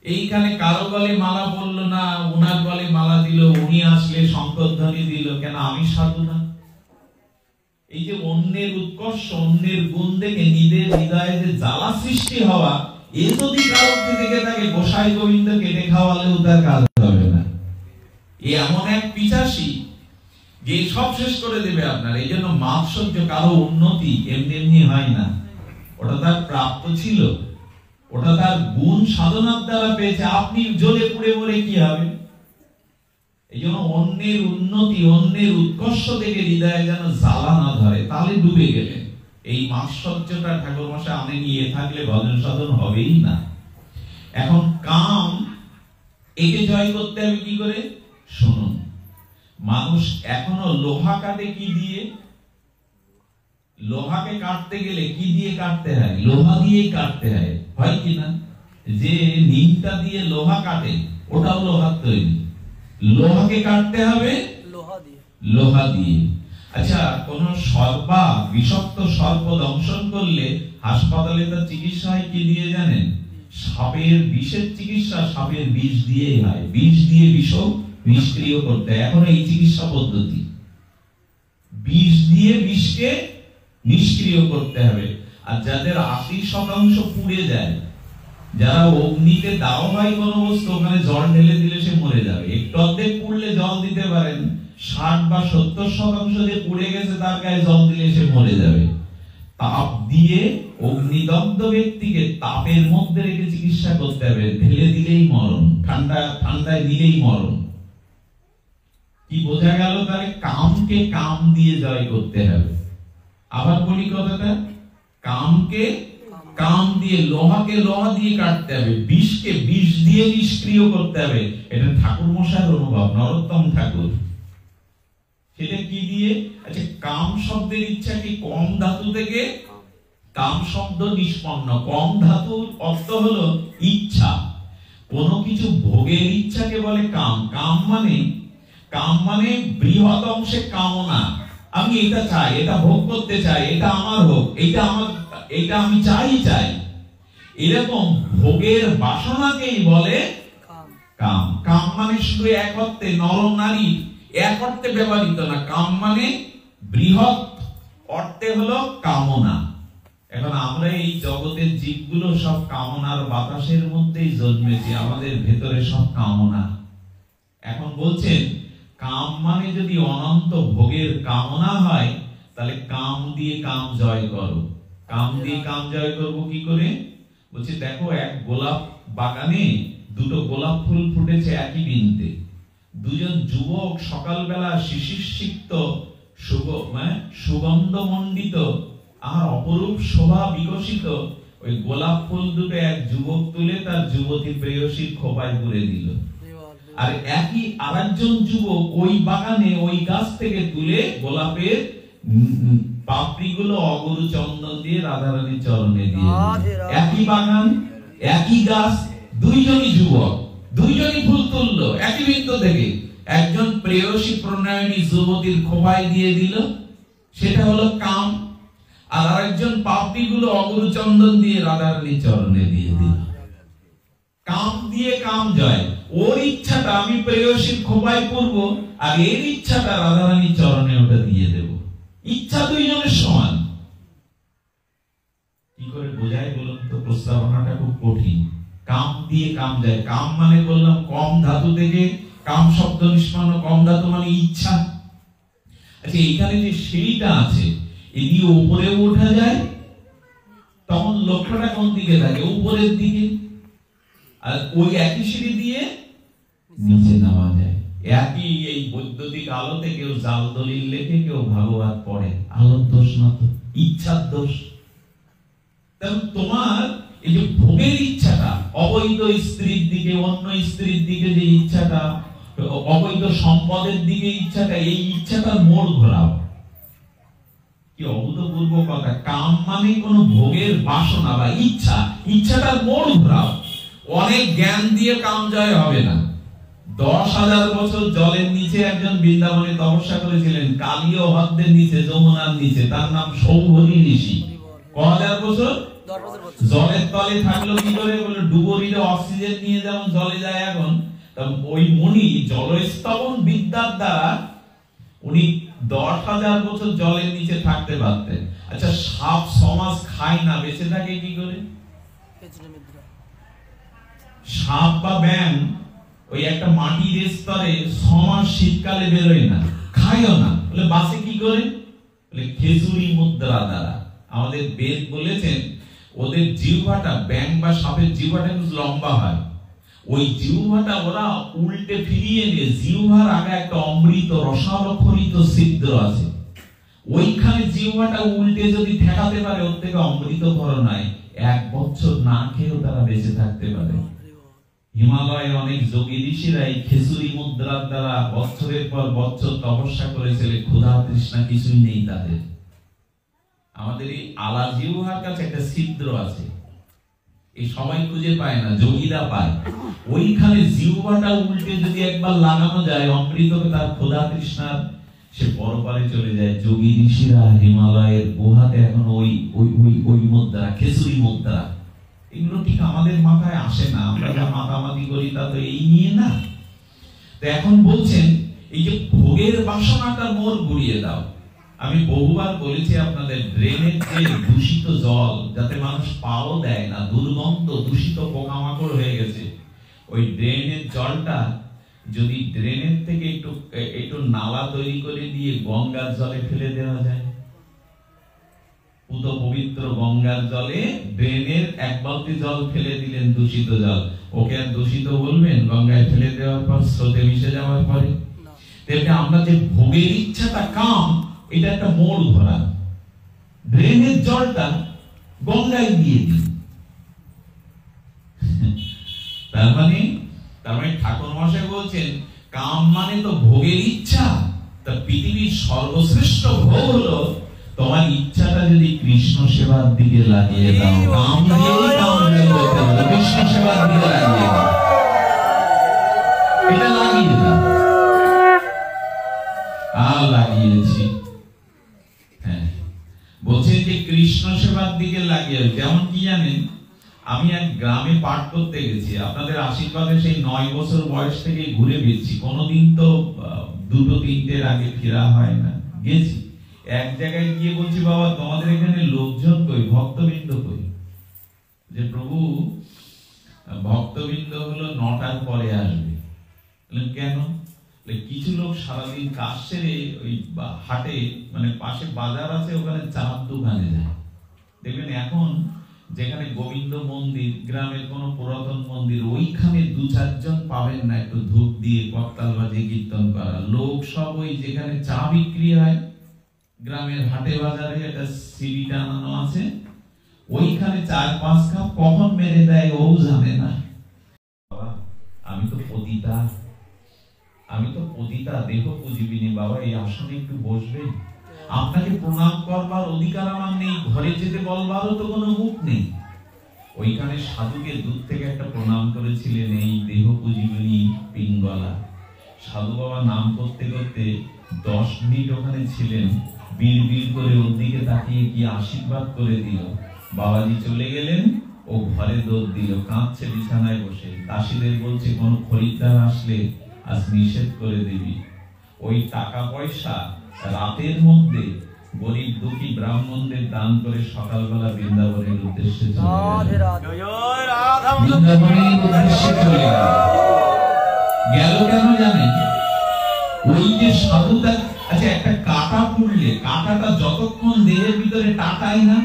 এইখানে কারো গলে মালা পড়লো না, উনার গলে মালা দিল, উনি আসলে শঙ্করধ্বনি দিল, কেন আমি সাধু না? এই যে অন্যের উৎকর্ষ, অন্যের গুণ দেখে নিজের হৃদয়ে যে জ্বালা সৃষ্টি হওয়া, এ যদি কারো থেকে থাকে, গোসাই গোবিন্দ কেটে খাওয়ালেও তার কাজ হবে না। এ এমন এক পিশাচী যে সব শেষ করে দেবে আপনার। এই জন্য মাৎসর্য, কারো উন্নতি এমনি এমনি হয় না, ওটা তার প্রাপ্ত ছিল, ওটা তার গুণ সাধনার দ্বারা পেয়েছে। আপনি জ্বলে পুড়ে মরে কি হবে? এই জন্য অন্যের উন্নতি, অন্যের উৎকর্ষ থেকে হৃদয়ে যেন জ্বালা না ধরে, তাহলে ডুবে গেলেন। এই মাৎসর্যটা ঠাকুর মশাই আনে নিয়ে থাকলে ভজন সাধন হবেই না। এখন কাম, একে জয় করতে হবে কি করে? শুনুন, মানুষ এখনো লোহা কাটে কি দিয়ে? লোহাকে কাটতে গেলে কি দিয়ে কাটতে হয়? লোহা দিয়েই কাটতে হয়, হয় কি না? যে নিমটা দিয়ে লোহা কাটে, ওটাও লোহার তৈরি। লোহাকে কাটতে হবে লোহা দিয়ে। আচ্ছা, কোন সর্পা, বিষাক্ত সর্প দংশন করলে হাসপাতালে তার চিকিৎসা হয় কি দিয়ে জানেন? সাপের বিষের চিকিৎসা সাপের বিষ দিয়েই হয়। বিষ দিয়ে বিষ নিষ্ক্রিয় করতে হয়। এখন এই চিকিৎসা পদ্ধতি বিষ দিয়ে বিষকে নিষ্ক্রিয় করতে হবে। আর যাদের 80% পুড়ে যায়, যারা অগ্নিতে দেওয়া হয় কোন বস্তু, ওখানে জল ঢেলে দিলে সে মরে যাবে। একটু অর্ধেক পুড়লে জল দিতে পারেন, 60 বা 70% যে পুড়ে গেছে তার গায়ে জল দিলে সে মরে যাবে। তাপ দিয়ে অগ্নিদগ্ধ ব্যক্তিকে তাপের মধ্যে রেখে চিকিৎসা করতে হবে, ঢেলে দিলেই মরণ, ঠান্ডায় দিলেই মরণ। কি বোঝা গেল? তাহলে কামকে কাম দিয়ে জয় করতে হবে। আবার বলি কথাটা, কামকে কাম দিয়ে, লোহাকে লোহা দিয়ে কাটতে হবে, বিষকে বিষ দিয়ে নিষ্ক্রিয় করতে হবে। এটা ঠাকুর মশাইয়ের অনুভব, নরোত্তম ঠাকুর। সেটা কি দিয়ে? আচ্ছা, কাম শব্দের ইচ্ছা কি কম ধাতু থেকে? কাম শব্দ নিষ্পন্ন, কম ধাতুর অর্থ হলো ইচ্ছা। কোন কিছু ভোগের ইচ্ছাকে বলে কাম। কাম মানে বৃহৎ অংশে কামনা। আমি এটা চাই, এটা ভোগ করতে চাই, এটা আমার হোক, এটা আমি চাই। এরকম ভোগের বাসনাকেই বলে কাম। কাম মানে শুধু এক অর্থে নর নারী এক অর্থে ব্যবহৃত না। কাম মানে বৃহৎ অর্থে হলো কামনা। এখন আমরা এই জগতের জীবগুলো সব কামনার বাতাসের মধ্যেই জন্মেছি, আমাদের ভেতরে সব কামনা। এখন বলছেন কাম মানে যদি অনন্ত ভোগের কামনা হয়, তাহলে কাম দিয়ে কাম জয় করো। কাম দিয়ে কাম জয় করবো কি করে? বলছে দেখো, এক গোলাপ বাগানে দুটো গোলাপ ফুল ফুটেছে একই বিন্দে। দুজন যুবক সকালবেলা শিশিরসিক্ত সুগন্ধমণ্ডিত আর অপরূপ শোভা বিকশিত ওই গোলাপ ফুল দুটো এক যুবক তুলে তার যুবতী প্রেয়সীর খোপায় পুরে দিল। আর একই আরেকজন যুবক ওই বাগানে ওই গাছ থেকে তুলে গোলাপের পাপড়িগুলো অগরু চন্দন দিয়ে রাধারানীর চরণে দিয়ে দিল। একই বাগান, একই গাছ, দুইজনই যুবক, দুইজনই ফুল তুললো একই বৃত্ত থেকে। একজন প্রেয়সী প্রণয়নী যুবতীর খোপায় দিয়ে দিল, সেটা হলো কাম। আর আরেকজন পাপড়িগুলো অগরু চন্দন দিয়ে রাধারানীর চরণে দিয়ে দিল। কাম দিয়ে কাম জয়। ওর ইচ্ছাটা আমি প্রেয়সীর খোপায় পড়বো, আর এর ইচ্ছাটা রাধারানীর চরণে ওটা দিয়ে দেব। ইচ্ছা দুইজনের সমান। কি করে বোঝায় বলুন তো? প্রস্তাবনাটা খুব কঠিন। কাম দিয়ে কাম যায়। কাম মানে বললাম কম ধাতু থেকে কাম শব্দ নিষ্পন্ন। কম ধাতু মানে ইচ্ছা। আচ্ছা, এখানে যে সিঁড়িটা আছে, এদিকে উপরে ওঠা যায়, তখন লক্ষ্যটা কোন দিকে থাকে? উপরের দিকে। আর ওই একই সিঁড়ি দিয়ে নিচে নামা যায়। একই এই বৈদ্যুতিক আলোতে কেউ জাল দলিল লেখে, কেউ ভাগবত পড়ে। আলোর দোষ না তো, ইচ্ছার দোষ। তেমন তোমার এই যে ভোগের ইচ্ছাটা, অবৈধ স্ত্রীর দিকে, অন্য স্ত্রীর দিকে যে ইচ্ছাটা, অবৈধ সম্পদের দিকে ইচ্ছাটা, এই ইচ্ছাটার মোড় ঘোরাও। কি অভূতপূর্ব কথা! কাম মানে কোন ভোগের বাসনা বা ইচ্ছা, ইচ্ছাটার মোড় ঘোরাও। অনেক জ্ঞান দিয়ে কাম জয় হবে না। 10,000 বছর জলের নিচে একজন বৃন্দাবনে তপস্যা করেছিলেন, কালীয় হ্রদের নিচে, যমুনার নিচে। তার নাম সৌভরী ঋষি। 1000 বছর জলের তলে থাকলো কি করে? বলে ডুবুরিতে অক্সিজেন নিয়ে যেমন জলে যায় এখন, ওই মুনি জলস্তবন বিদ্যার দ্বারা উনি 10,000 বছর জলের নিচে থাকতে পারতেন। আচ্ছা, সাপ সমাজ খায় না, বেঁচে থাকে কি করে? সাপ বা ব্যাং ওই একটা মাটির স্তরে সমাজ শীতকালে বেরোয় না, খায়ও না, বলে বাসে কি করে? বলে খেজুরি মুদ্রা দ্বারা। আমাদের বেদ বলেছেন ওদের জিহ্বাটা, ব্যাং বা সাপের জিহ্বাটা একটু লম্বা হয়। ওই জিহ্বাটা ওরা উল্টে ফিরিয়ে নিয়ে, জিহ্বার আগে একটা অমৃত রসালক্ষরিত ছিদ্র আছে, ওইখানে জিহ্বাটা উল্টে যদি ঠেকাতে পারে, ওর থেকে অমৃত ভরণ হয়। 1 বছর না খেয়েও তারা বেঁচে থাকতে পারে। হিমালয়ে অনেক যোগী ঋষিরা এই খেজুরি মুদ্রার দ্বারা বছরের পর বছর তপস্যা করেছিলেন, ক্ষুধা তৃষ্ণা কিছুই নেই তাদের। আমাদের এই আলা জিহ্বার কাছে একটা ছিদ্র আছে, এই সবাই খুঁজে পায় না, যোগীরা পায়। ওইখানে জিহ্বাটা উল্টে যদি একবার লাগানো যায়, অমৃতকে তার ক্ষুধা তৃষ্ণার সে পরপারে চলে যায়। যোগী ঋষিরা হিমালয়ের গুহাতে এখন ওই মুদ্রা, খেজুরি মুদ্রা, এগুলো ঠিক আমাদের মাথায় আসে না। আমরা যা মাতামাতি করি তা তো এই নিয়ে না। তো এখন বলছেন এই যে ভোগের বাসনাটা মোর ঘুরিয়ে দাও। আমি বহুবার বলেছি আপনাদের, ড্রেনের যে দূষিত জল, যাতে মানুষ পাও দেয় না, দুর্গন্ধ, দূষিত পোকামাকড় হয়ে গেছে, ওই ড্রেনের জলটা যদি ড্রেনের থেকে একটু নালা তৈরি করে দিয়ে গঙ্গার জলে ফেলে দেওয়া যায়, পুত পবিত্র গঙ্গার জলে ড্রেনের এক বালতি জল ফেলে দিলেন, দূষিত জল, ওকে আর দূষিত বলবেন? গঙ্গায় ফেলে দেওয়ার পর, স্রোতে মিশে যাওয়ার পরে। তেমনি আমরা যে ভোগের ইচ্ছাটা, কাম, এটা একটা মোড় ঘোরা, ড্রেনের জলটা গঙ্গায় দিয়ে দিই। তার মানে ঠাকুর মশাই বলছেন, কাম মানে তো ভোগের ইচ্ছা। তা পৃথিবীর সর্বশ্রেষ্ঠ ভোগ হলো তোমার ইচ্ছাটা যদি কৃষ্ণ সেবার দিকে লাগিয়ে দাও। কাম দিয়েই কাম হতে হবে, কৃষ্ণ সেবার দিকে লাগিয়ে দাও, এটা লাগিয়ে দাও। আর লাগিয়েছি, হ্যাঁ, বলছেন যে কৃষ্ণ সেবার দিকে লাগিয়ে। যেমন কি জানেন, আমি এক গ্রামে পাঠ করতে গেছি, আপনাদের আশীর্বাদে সেই 9 বছর বয়স থেকে ঘুরে বেড়ছি, কোনোদিন তো 2-3টের আগে ফেরা হয় না। গেছি এক জায়গায় গিয়ে বলছি, বাবা তোমাদের এখানে লোকজন কই, ভক্তবৃন্দ কই? যে প্রভু, ভক্তবৃন্দ হলো 9টার পরে আসবে। কেন? কিছু লোক সারাদিন কাজ সেরে ওই হাটে, মানে পাশে বাজার আছে, ওখানে চার দোকানে যায়। দেখবেন এখন যেখানে গোবিন্দ মন্দির, গ্রামের কোন পুরাতন মন্দির, ওইখানে 2-4 জন পাবেন না একটু ধূপ দিয়ে করতাল বাজে কীর্তন করা লোক। সব ওই যেখানে চা বিক্রি হয়, গ্রামের হাটে বাজারে একটা সিঁড়ি টানানো আছে, ওইখানে 4-5 কাপ কখন মেরে দেয় ও জানে না। আমি তো পতিতা, দেহ পুজিবিনী। বাবা এই আসনে একটু বসবেন? আপনাকে প্রণাম করবার অধিকার আমার নেই, ঘরে যেতে বলবারও তো কোনো মুখ নেই। ওইখানে সাধুকে দূর থেকে একটা প্রণাম করেছিলেন এই দেহ পুজিবিনী পিঙ্গলা। সাধু বাবা নাম করতে করতে 10 মিনিট ওখানে ছিলেন, বিড় করে ওর দিকে তাকিয়ে কি আশীর্বাদ করে দিল। বাবাজি চলে গেলেন, ও ঘরে দৌড় দিল, কাঁদছে বিছানায় বসে। দাসীদের বলছে, কোন খরিদ্দার আসলে আজ নিষেধ করে দিবি। ওই টাকা পয়সা রাতের মধ্যে গরিব দুঃখী ব্রাহ্মণদের দান করে সকালবেলা বৃন্দাবনের উদ্দেশ্যে গেল। কেন জানেন? ওই যে সাধুটা, আচ্ছা একটা কাঁটা পুড়লে কাঁটাটা যতক্ষণ দেহের ভিতরে টাটায় না,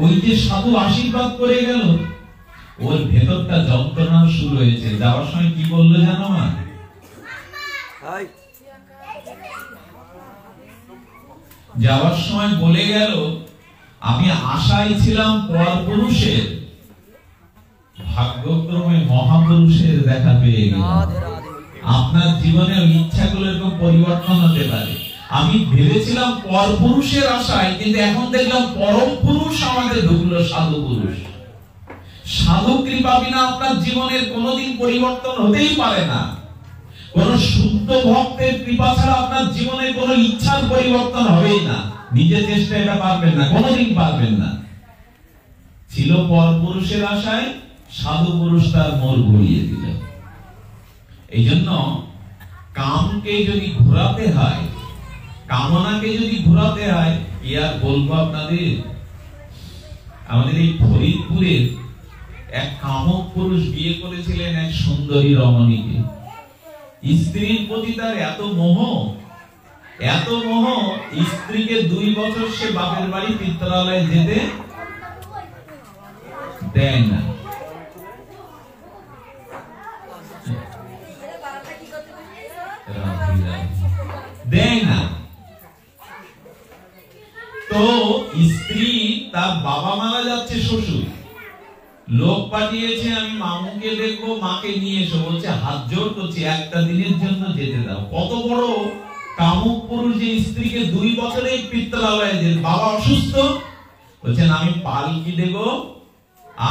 ওই যে সাধু আশীর্বাদ করে গেল, ওর ভেতরটা যন্ত্রণা শুরু হয়েছে। যাওয়ার সময় কি বললো জানো? মা যাওয়ার সময় বলে গেল, আমি আশায় ছিলাম পরপুরুষের, ভাগ্যক্রমে মহাপুরুষের দেখা পেয়ে গেলাম। আপনার জীবনে ইচ্ছাগুলো এরকম পরিবর্তন হতে পারে। আমি ভেবেছিলাম পরপুরুষের আশায়, কিন্তু এখন দেখলাম পরম পুরুষ আমাদের ঢুকলো, সাধু পুরুষ। সাধু কৃপা বিনা আপনার জীবনের কোনোদিন পরিবর্তন হতেই পারে না। কোন শুদ্ধ ভক্তের কৃপা ছাড়া আপনার জীবনে কোনো ইচ্ছার পরিবর্তন হবেই না। নিজের চেষ্টা এটা পারবেন না, কোনোদিন পারবেন না। ছিল পরপুরুষের আশায়, সাধু পুরুষ তার মোড় ঘুরিয়ে দিল। এই জন্য কামকে যদি ঘোরাতে হয়, কামনাকে যদি ঘোরাতে হয়, কি আর বলবো আপনাদের। আমাদের এই ফরিদপুরের এক কামক পুরুষ বিয়ে করেছিলেন এক সুন্দরী রমণীকে। স্ত্রীর প্রতি তার এত মোহ, স্ত্রীকে 2 বছর সে বাপের বাড়ি পিত্রালয়ে যেতে দেয় না। তো স্ত্রী, তার বাবা মারা যাচ্ছে, শ্বশুর লোক পাঠিয়েছে, আমি মামুকে দেখবো, মাকে নিয়ে এসো। বলছে হাত জোর করছি, একটা দিনের জন্য যেতে দাও। কত বড় কামুক পুরুষ যে স্ত্রীকে 2 বছরে পিত্রালয়ে যে, বাবা অসুস্থ, বলছেন আমি পালকি দেব,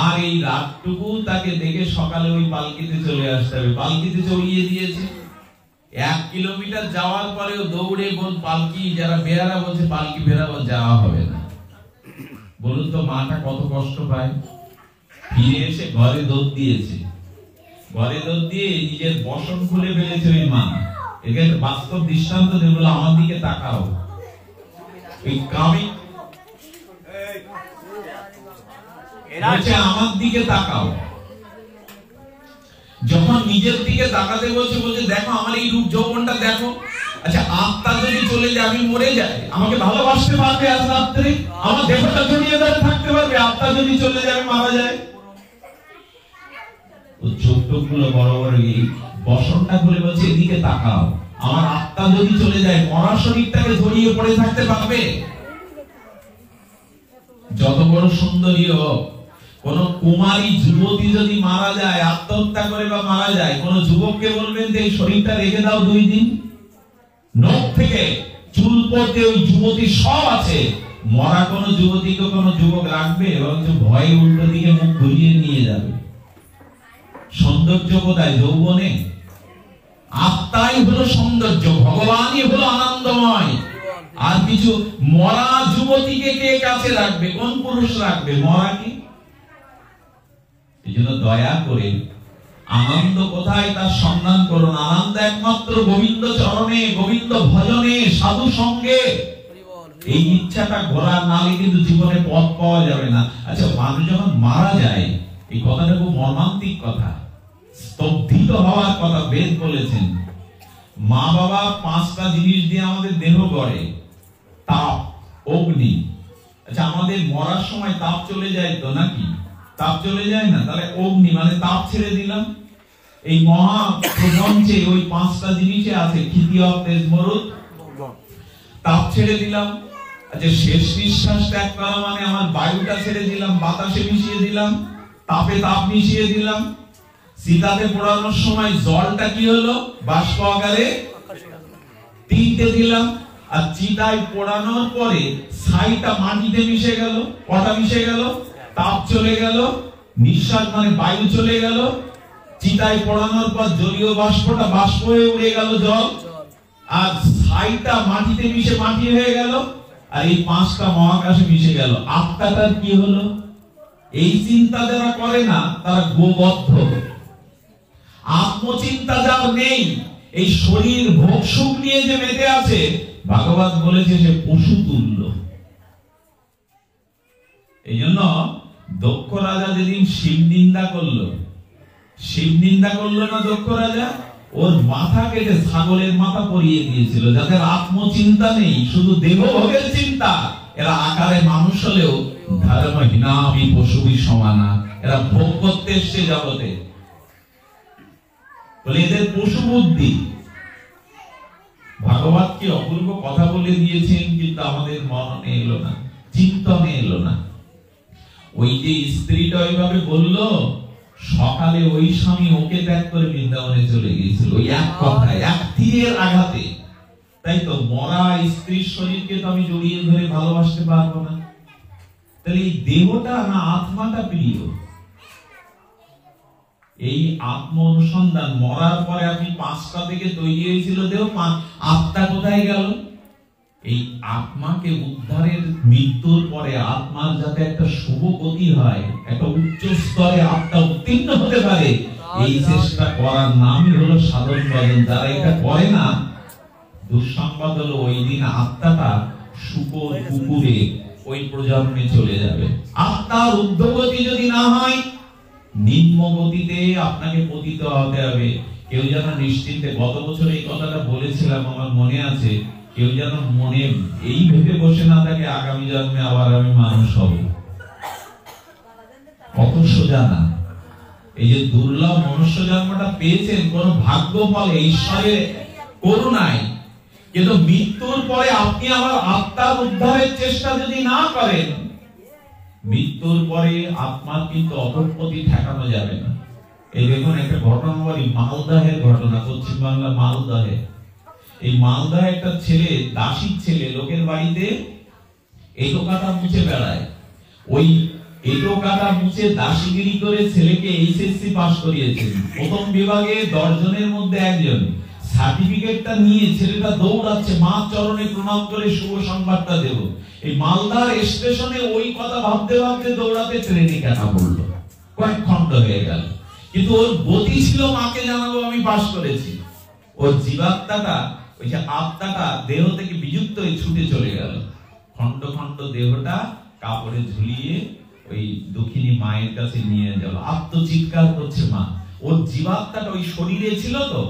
আর এই রাতটুকু তাকে দেখে সকালে ওই পালকিতে চলে আসতে হবে। পালকিতে চড়িয়ে দিয়েছে। 1 কিলোমিটার যাওয়ার পরেও দৌড়ে বল পালকি, যারা বেহারা বলছে পালকি বেরাবো, যাওয়া হবে না। বলুন তো মাটা কত কষ্ট পায়। ফিরে এসে ঘরে দৌড় দিয়েছে, ঘরে দৌড় দিয়ে নিজের বসন খুলে ফেলেছে ওই মা। এখানে বাস্তব দৃষ্টান্ত, যেগুলো আমার দিকে তাকাও। এই কামি বলছে আমার দিকে তাকাও। যখন নিজের দিকে তাকাতে বলছে, বলছে দেখো আমার এই রূপ যৌবনটা দেখো। আচ্ছা, আত্মা যদি চলে যায়, আমি মরে যাই, আমাকে ভালোবাসতে পারবে আজ রাত্রে? আমার দেহটা জড়িয়ে ধরে থাকতে পারবে? আত্মা যদি চলে যায়, মারা যায়, ও চোখ গুলো বড় বড় বসনটা খুলে বলছে এদিকে তাকাও। আমার আত্মা যদি চলে যায়, মরা শরীরটাকে জড়িয়ে পড়ে থাকতে পারবে? যত বড় সুন্দরী হোক, কোন কুমারী যুবতী যদি মারা যায়, আত্মহত্যা করে বা মারা যায়, কোন যুবককে বলবেন যে এই শরীরটা রেখে দাও 2 দিন? নখ থেকে চুল পড়তে ওই যুবতী সব আছে। মরা কোন যুবতীকে কোন যুবক রাখবে? এবং ভয়ে উল্টো দিকে মুখ ঘুরিয়ে নিয়ে যাবে। সৌন্দর্য কোথায়? যৌবনে। আত্মাই হলো সৌন্দর্য, ভগবানই হলো আনন্দময়। আর কিছু মরা যুবতীকে কে কাছে রাখবে? কোন পুরুষ রাখবে মরাকে? এই জন্য দয়া করে আনন্দ কোথায় তার সন্ধান করুন। আনন্দ একমাত্র গোবিন্দ চরণে, গোবিন্দ ভজনে, সাধু সঙ্গে। এই ইচ্ছাটা ঘোরার নালে কিন্তু জীবনে পথ পাওয়া যাবে না। আচ্ছা, মানুষ যখন মারা যায়, এই কথাটা খুব মর্মান্তিক কথা, স্তব্ধিত হওয়ার কথা বেদ বলেছেন। মা বাবা 5টা জিনিস দিয়ে আমাদের দেহ গড়ে। তাপ, অগ্নি। আচ্ছা, আমাদের মরার সময় তাপ চলে যায় তো নাকি? তাপ চলে যায় না? তাহলে অগ্নি মানে তাপ ছেড়ে দিলাম। এই মহা প্রপঞ্চে ওই 5টা জিনিসে আছে, ক্ষিতি, তেজ, মরুত। তাপ ছেড়ে দিলাম। আচ্ছা, শেষ নিঃশ্বাস ত্যাগ করা মানে আমার বায়ুটা ছেড়ে দিলাম, বাতাসে মিশিয়ে দিলাম, তাপে তাপ মিশিয়ে দিলাম। সীতাতে পোড়ানোর সময় জলটা কি হলো? বাষ্প আকারে তিনটে দিলাম। আর চিতায় পোড়ানোর পরে ছাইটা মাটিতে মিশে গেল। কটা মিশে গেল? তাপ চলে গেল, নিঃশ্বাস মানে বায়ু চলে গেল। চিতায় পোড়ানোর পর জলীয় বাষ্পটা বাষ্প হয়ে উড়ে গেল জল, আর ছাইটা মাটিতে মিশে মাটি হয়ে গেল, আর এই 5টা মহাকাশে মিশে গেল। আত্মাটার কি হলো? এই চিন্তা যারা করে না তারা গোবদ্ধ। আত্মচিন্তা যার নেই, এই শরীর ভোগ সুখ নিয়ে যে মেতে আছে, ভাগবত বলেছে সে পশু তুল্য। এই জন্য দক্ষ রাজা যেদিন শিব নিন্দা করলো, শিব নিন্দা করলো না দক্ষ রাজা, ওর মাথা কেটে ছাগলের মাথা পরিয়ে দিয়েছিল। যাদের আত্মচিন্তা নেই, শুধু দেহ ভোগের চিন্তা, এরা আকারে মানুষ হলেও ধর্মহীনা, আমি পশুবি সমানা। এরা ভোগ করতে এসছে জগতে, বলে এদের পশু বুদ্ধি। ভাগবত কি অপূর্ব কথা বলে দিয়েছেন, কিন্তু আমাদের মননে এলো না, চিন্তনে এলো না। ওই যে স্ত্রীটা ওইভাবে বললো, সকালে ওই স্বামী ওকে ত্যাগ করে বৃন্দাবনে চলে গিয়েছিল, ওই এক কথায়, এক তীরের আঘাতে। তাই তো মরা স্ত্রীর শরীরকে তো আমি জড়িয়ে ধরে ভালোবাসতে পারবো না। তাহলে এই দেহটা না আত্মাটা প্রিয়? এই আত্ম অনুসন্ধান। মরার পরে আপনি 5টা থেকে তৈরি হয়েছিল দেহ, আত্মা কোথায় গেল? এই আত্মাকে উদ্ধারের, মৃত্যুর পরে আত্মার যাতে একটা শুভ গতি হয়, একটা উচ্চ স্তরে আত্মা উত্তীর্ণ হতে পারে, এই চেষ্টা করার নামই হলো সাধন ভজন। যারা এটা করে না, দুঃসংবাদ হলো ওই দিন আত্মাটা শুকর কুকুরে ওই প্রজন্মে চলে যাবে। আত্মার ঊর্ধ্বগতি যদি না হয়, নিম্ন গতিতে আপনাকে পতিত হতে হবে। কেউ যেন নিশ্চিন্তে, গত বছর এই কথাটা বলেছিলাম, আমার মনে আছে, কেউ যেন মনে এই ভেবে বসে না থাকে আগামী জন্মে আবার আমি মানুষ হব। কত সোজা না। এই যে দুর্লভ মনুষ্য জন্মটা পেয়েছেন কোন ভাগ্য ফলে, ঈশ্বরের করুণায়। কিন্তু মৃত্যুর পরে আপনি আবার আত্মার উদ্ধারের চেষ্টা যদি না করেন, মৃত্যুর পরে আত্মার কিন্তু অপরপতি ঠেকানো যাবে না। এই দেখুন একটা ঘটনা বলি, মালদহের ঘটনা, পশ্চিমবাংলা মালদহে। এই মালদহে একটা ছেলে, দাসীর ছেলে, লোকের বাড়িতে এঁটো কাটা মুছে বেড়ায়। ওই এঁটো কাটা মুছে দাসীগিরি করে ছেলেকে এইচএসসি পাস করিয়েছেন। প্রথম বিভাগে 10 জনের মধ্যে 1 জন। সার্টিফিকেটটা নিয়ে ছেলেটা দৌড়াচ্ছে, মা চরণে প্রণাম করে শুভ সংবাদটা দেব। এই মালদার স্টেশনে ওই কথা ভাবতে ভাবতে দৌড়াতে ট্রেনে কাটা পড়লো, কয়েক খন্ড হয়ে গেল। কিন্তু ওর গতি ছিল মাকে জানাবো আমি পাস করেছি। ওর জীবাত্মাটা, ওই যে আত্মাটা দেহ থেকে বিযুক্ত হয়ে ছুটে চলে গেল। খন্ড খন্ড দেহটা কাপড়ে ঝুলিয়ে ওই দক্ষিণী মায়ের কাছে নিয়ে গেল। আত্মচিৎকার করছে মা। ওর জীবাত্মাটা ওই শরীরে ছিল তো,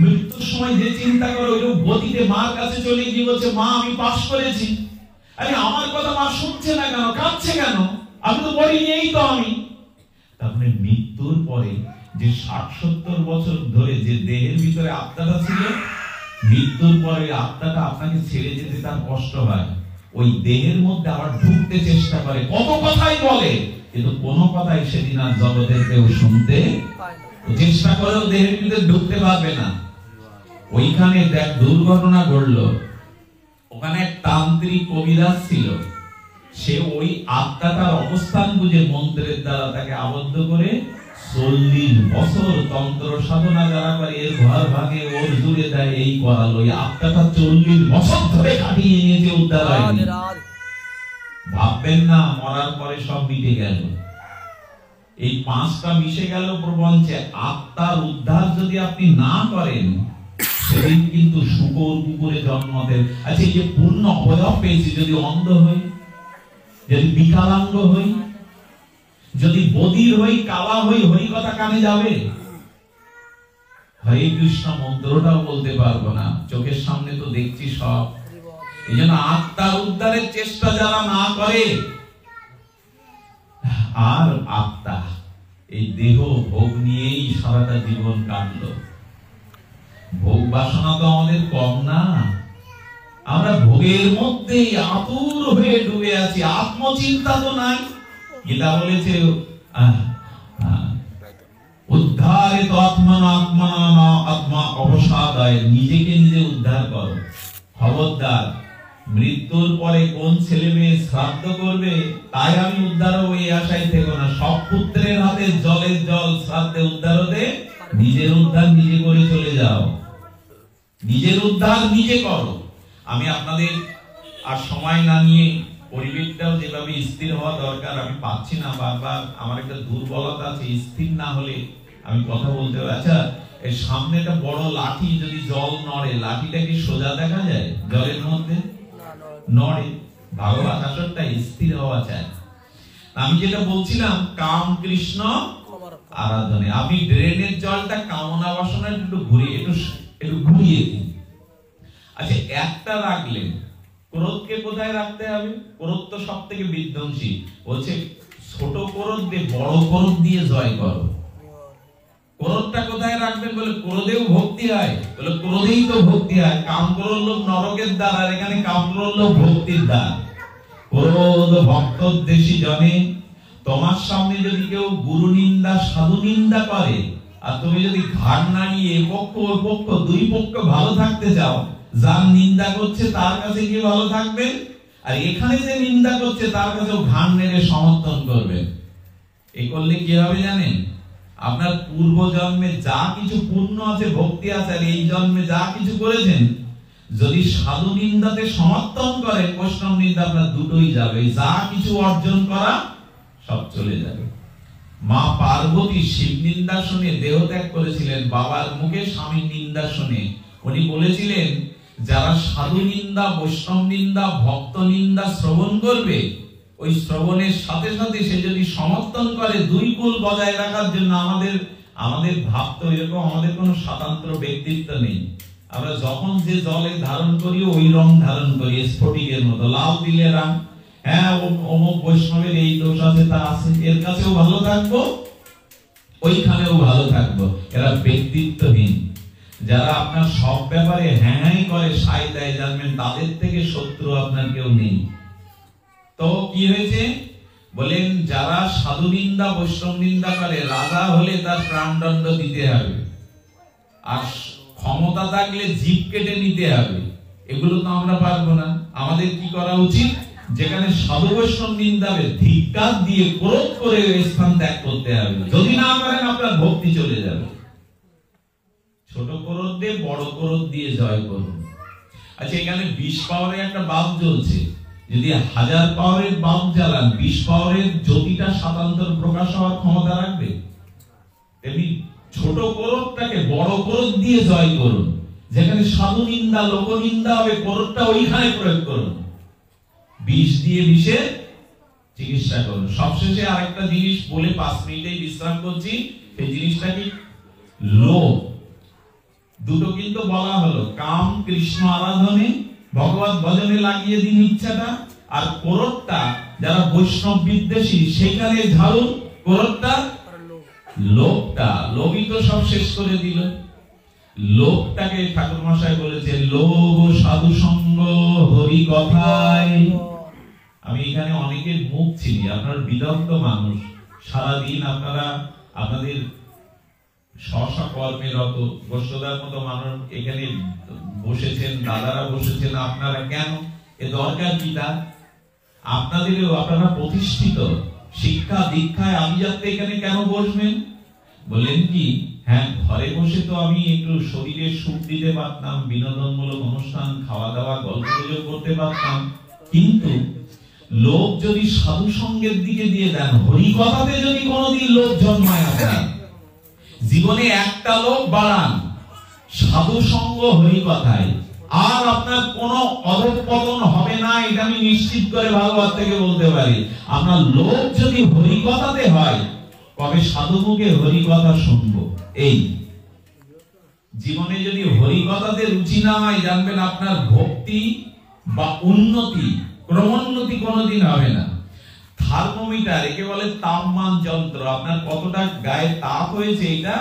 মৃত্যুর সময় যে চিন্তা করে ওই গতিতে মার কাছে চলে গিয়ে বলছে, মা আমি পাস করেছি। আরে আমার কথা মা শুনছে না কেন, কাঁদছে কেন? আমি তো বলি এই তো আমি। তারপরে মৃত্যুর পরে যে 60-70 বছর ধরে যে দেহের ভিতরে আত্মাটা ছিল, মৃত্যুর পরে আত্মাটা আপনাকে ছেড়ে যেতে তার কষ্ট হয়, ওই দেহের মধ্যে আবার ঢুকতে চেষ্টা করে, কত কথাই বলে, কিন্তু কোনো কথাই সেদিন আর জগতের কেউ শুনতে চেষ্টা করেও দেহের ভিতরে ঢুকতে পারবে না। ওইখানে দেখ দুর্ঘটনা ঘটলো। ওখানে এক তান্ত্রিক কবিরাজ ছিল, সে ওই আত্মাটার অবস্থান বুঝে মন্ত্রের দ্বারা তাকে আবদ্ধ করে 40 বছর তন্ত্র সাধনা যারা করে এর ঘর ভাঙে ওর জুড়ে দেয়, এই করালো। ওই আত্মাটা 40 বছর ধরে কাটিয়ে নিয়েছে, উদ্ধার হয়নি। ভাববেন না মরার পরে সব মিটে গেল। এই 5টা মিশে গেল প্রপঞ্চে। আত্মার উদ্ধার যদি আপনি না করেন, সেদিন কিন্তু শুকর কুকুরে জন্ম দেন। আচ্ছা, এই যে পূর্ণ অবয়ব পেয়েছি, যদি অন্ধ হই, যদি বিকলাঙ্গ হই, যদি বধির হই, কালা হই, হরি কথা কানে যাবে? হরে কৃষ্ণ মন্ত্রটাও বলতে পারবো না, চোখের সামনে তো দেখছি সব। এই জন্য আত্মার উদ্ধারের চেষ্টা যারা না করে, আর আত্মা এই দেহ ভোগ নিয়েই সারাটা জীবন কাটলো। ভোগ বাসনা তো আমাদের কম না, আমরা ভোগের মধ্যেই আতুর হয়ে ডুবে আছি, আত্মচিন্তা তো নাই। গীতা বলেছে উদ্ধারে তো আত্মা অবসাদায়, নিজেকে নিজে উদ্ধার করো। খবরদার, মৃত্যুর পরে কোন ছেলে মেয়ে শ্রাদ্ধ করবে তাই আমি উদ্ধার হবো এই আশায় থেকো না। সব পুত্রের হাতে জলের জল, শ্রাদ্ধে উদ্ধার হতে নিজের উদ্ধার নিজে করে চলে যাও, নিজের উদ্ধার নিজে করো। আমি আপনাদের আর সময় না নিয়ে, পরিবেশটাও যেভাবে স্থির হওয়া দরকার আমি পাচ্ছি না, বারবার আমার একটা দুর্বলতা আছে, স্থির না হলে আমি কথা বলতে পারি। আচ্ছা, এর সামনে একটা বড় লাঠি যদি জল নড়ে, লাঠিটা কি সোজা দেখা যায়? জলের মধ্যে নড়ে। ভাগবত আসরটা স্থির হওয়া চাই। আমি যেটা বলছিলাম, কাম কৃষ্ণ আরাধনে, আপনি ড্রেনের জলটা কামনা বাসনা একটু ঘুরিয়ে দিন। আচ্ছা, একটা রাখলেন, ক্রোধকে কোথায় রাখতে হবে? ক্রোধ তো সব থেকে বিধ্বংসী। বলছে ছোট ক্রোধ দিয়ে বড় ক্রোধ দিয়ে জয় করো। ক্রোধটা কোথায় রাখবেন? বলে ক্রোধেও ভক্তি হয়, বলে ক্রোধেই তো ভক্তি হয়। কাম ক্রোধ লোভ নরকের দ্বার, আর এখানে কাম ক্রোধ লোভ ভক্তির দ্বার। ক্রোধ ভক্তদ্বেষী জনে, তোমার সামনে যদি কেউ গুরু নিন্দা সাধু নিন্দা করে, আর তুমি যদি ঘাড় নাড়িয়ে পক্ষ ও পক্ষ দুই পক্ষ ভালো থাকতে চাও, যার নিন্দা করছে তার কাছে গিয়ে ভালো থাকবেন, আর এখানে যে নিন্দা করছে তার কাছেও ঘাড় নেড়ে সমর্থন করবেন। এই করলে কি হবে জানেন? আপনার পূর্ব জন্মে যা কিছু পুণ্য আছে, ভক্তি আছে, আর এই জন্মে যা কিছু করেছেন, যদি সাধু নিন্দাতে সমর্থন করেন, বৈষ্ণব নিন্দা আপনার দুটোই যাবে। যা কিছু অর্জন করা সব চলে যাবে। মা পার্বতী শিব নিন্দা শুনে দেহ ত্যাগ করেছিলেন। বাবার মুখে স্বামীর নিন্দা শুনে উনি বলেছিলেন, যারা সাধু নিন্দা, বৈষ্ণব নিন্দা, ভক্ত নিন্দা শ্রবণ করবে, ওই শ্রবণের সাথে সাথে সে যদি সমর্থন করে দুই কুল বজায় রাখার জন্য, আমাদের ভাবতে এরকম, আমাদের কোনো স্বতন্ত্র ব্যক্তিত্ব নেই। আমরা যখন যে জলে ধারণ করি ওই রং ধারণ করি, স্ফটিকের মতো। লাল দিলে রং, হ্যাঁ অমুক বৈষ্ণবের এই দোষ আছে, তা আছে, এর কাছেও ভালো থাকবো, ওইখানেও ভালো থাকবো। এরা ব্যক্তিত্বহীন। যারা আপনার সব ব্যাপারে হ্যাঁ করে সাই দেয়, জানবেন তাদের থেকে শত্রু আপনার কেউ নেই। তো কি হয়েছে বলেন, যারা সাধু নিন্দা বৈষ্ণব নিন্দা করে, রাজা হলে তার প্রাণদণ্ড দিতে হবে, আর ক্ষমতা থাকলে জিভ কেটে নিতে হবে। এগুলো তো আমরা পারবো না। আমাদের কি করা উচিত? যেখানে সাধু বৈষ্ণব নিন্দা হবে, ধিক্কার দিয়ে ক্রোধ করে স্থান ত্যাগ করতে হবে। যদি না করেন আপনার ভক্তি চলে যাবে। ছোট ক্রোধ দিয়ে বড় ক্রোধ দিয়ে জয় করুন। আচ্ছা, এখানে 20 পাওয়ারের একটা বাল্ব জ্বলছে, যদি 1000 পাওয়ারের বাল্ব জ্বালান, 20 পাওয়ারের জ্যোতিটা স্বাতন্ত্র প্রকাশ হওয়ার ক্ষমতা রাখবে? তেমনি ছোট ক্রোধটাকে বড় ক্রোধ দিয়ে জয় করুন। যেখানে সাধু নিন্দা লোক নিন্দা হবে, ক্রোধটা ওইখানে প্রয়োগ করুন। বিষ দিয়ে বিষের চিকিৎসা করুন। সবশেষে আরেকটা জিনিস বলে 5 মিনিটেই বিশ্রাম করছি। এই জিনিসটা কি? লোভ। দুটো কিন্তু বলা হলো, কাম কৃষ্ণ আরাধনে ভগবত ভজনে লাগিয়ে দিন ইচ্ছাটা, আর ক্রোধটা যারা বৈষ্ণব বিদ্বেষী সেখানে ঝাড়ুন ক্রোধটা, লোভটা। লোভই তো সব শেষ করে দিল। লোভটাকে ঠাকুর মশাই বলেছে লোভ সাধু সঙ্গ হরি কথায়। আমি এখানে অনেকের মুখ চিনি, আপনারা বিদগ্ধ মানুষ, সারাদিন আপনারা আপনাদের স্ব কর্মে রত, গোষ্ঠদার মতো মানুষ এখানে বসেছেন, দাদারা বসেছেন, আপনারা কেন? এ দরকার কি তার? আপনাদেরও আপনারা প্রতিষ্ঠিত, শিক্ষা দীক্ষায় আভিজাত্যে এখানে কেন বসবেন? বলেন কি, হ্যাঁ ঘরে বসে তো আমি একটু শরীরের সুখ দিতে পারতাম, বিনোদনমূলক অনুষ্ঠান, খাওয়া দাওয়া, গল্প গুজব করতে পারতাম, কিন্তু লোভ যদি সাধু সঙ্গের দিকে দিয়ে দেন, হরি কথাতে যদি কোনোদিন লোভ জন্মায় আপনার জীবনে, একটা লোভ বাড়ান সাধু সঙ্গ হরি কথায়, আর আপনার কোনো অধঃপতন হবে না, এটা আমি নিশ্চিত করে ভাগবত থেকে বলতে পারি। আপনার লোভ যদি হরি কথাতে হয়, কবে সাধু মুখে হরি কথা শুনবো? এই জীবনে যদি হরি কথাতে রুচি না হয়, জানবেন আপনার ভক্তি বা উন্নতি, ক্রমোন্নতি কোনোদিন হবে না। থার্মোমিটার, একে বলে তাপমান যন্ত্র, আপনার কতটা গায়ে তাপ হয়েছে এটা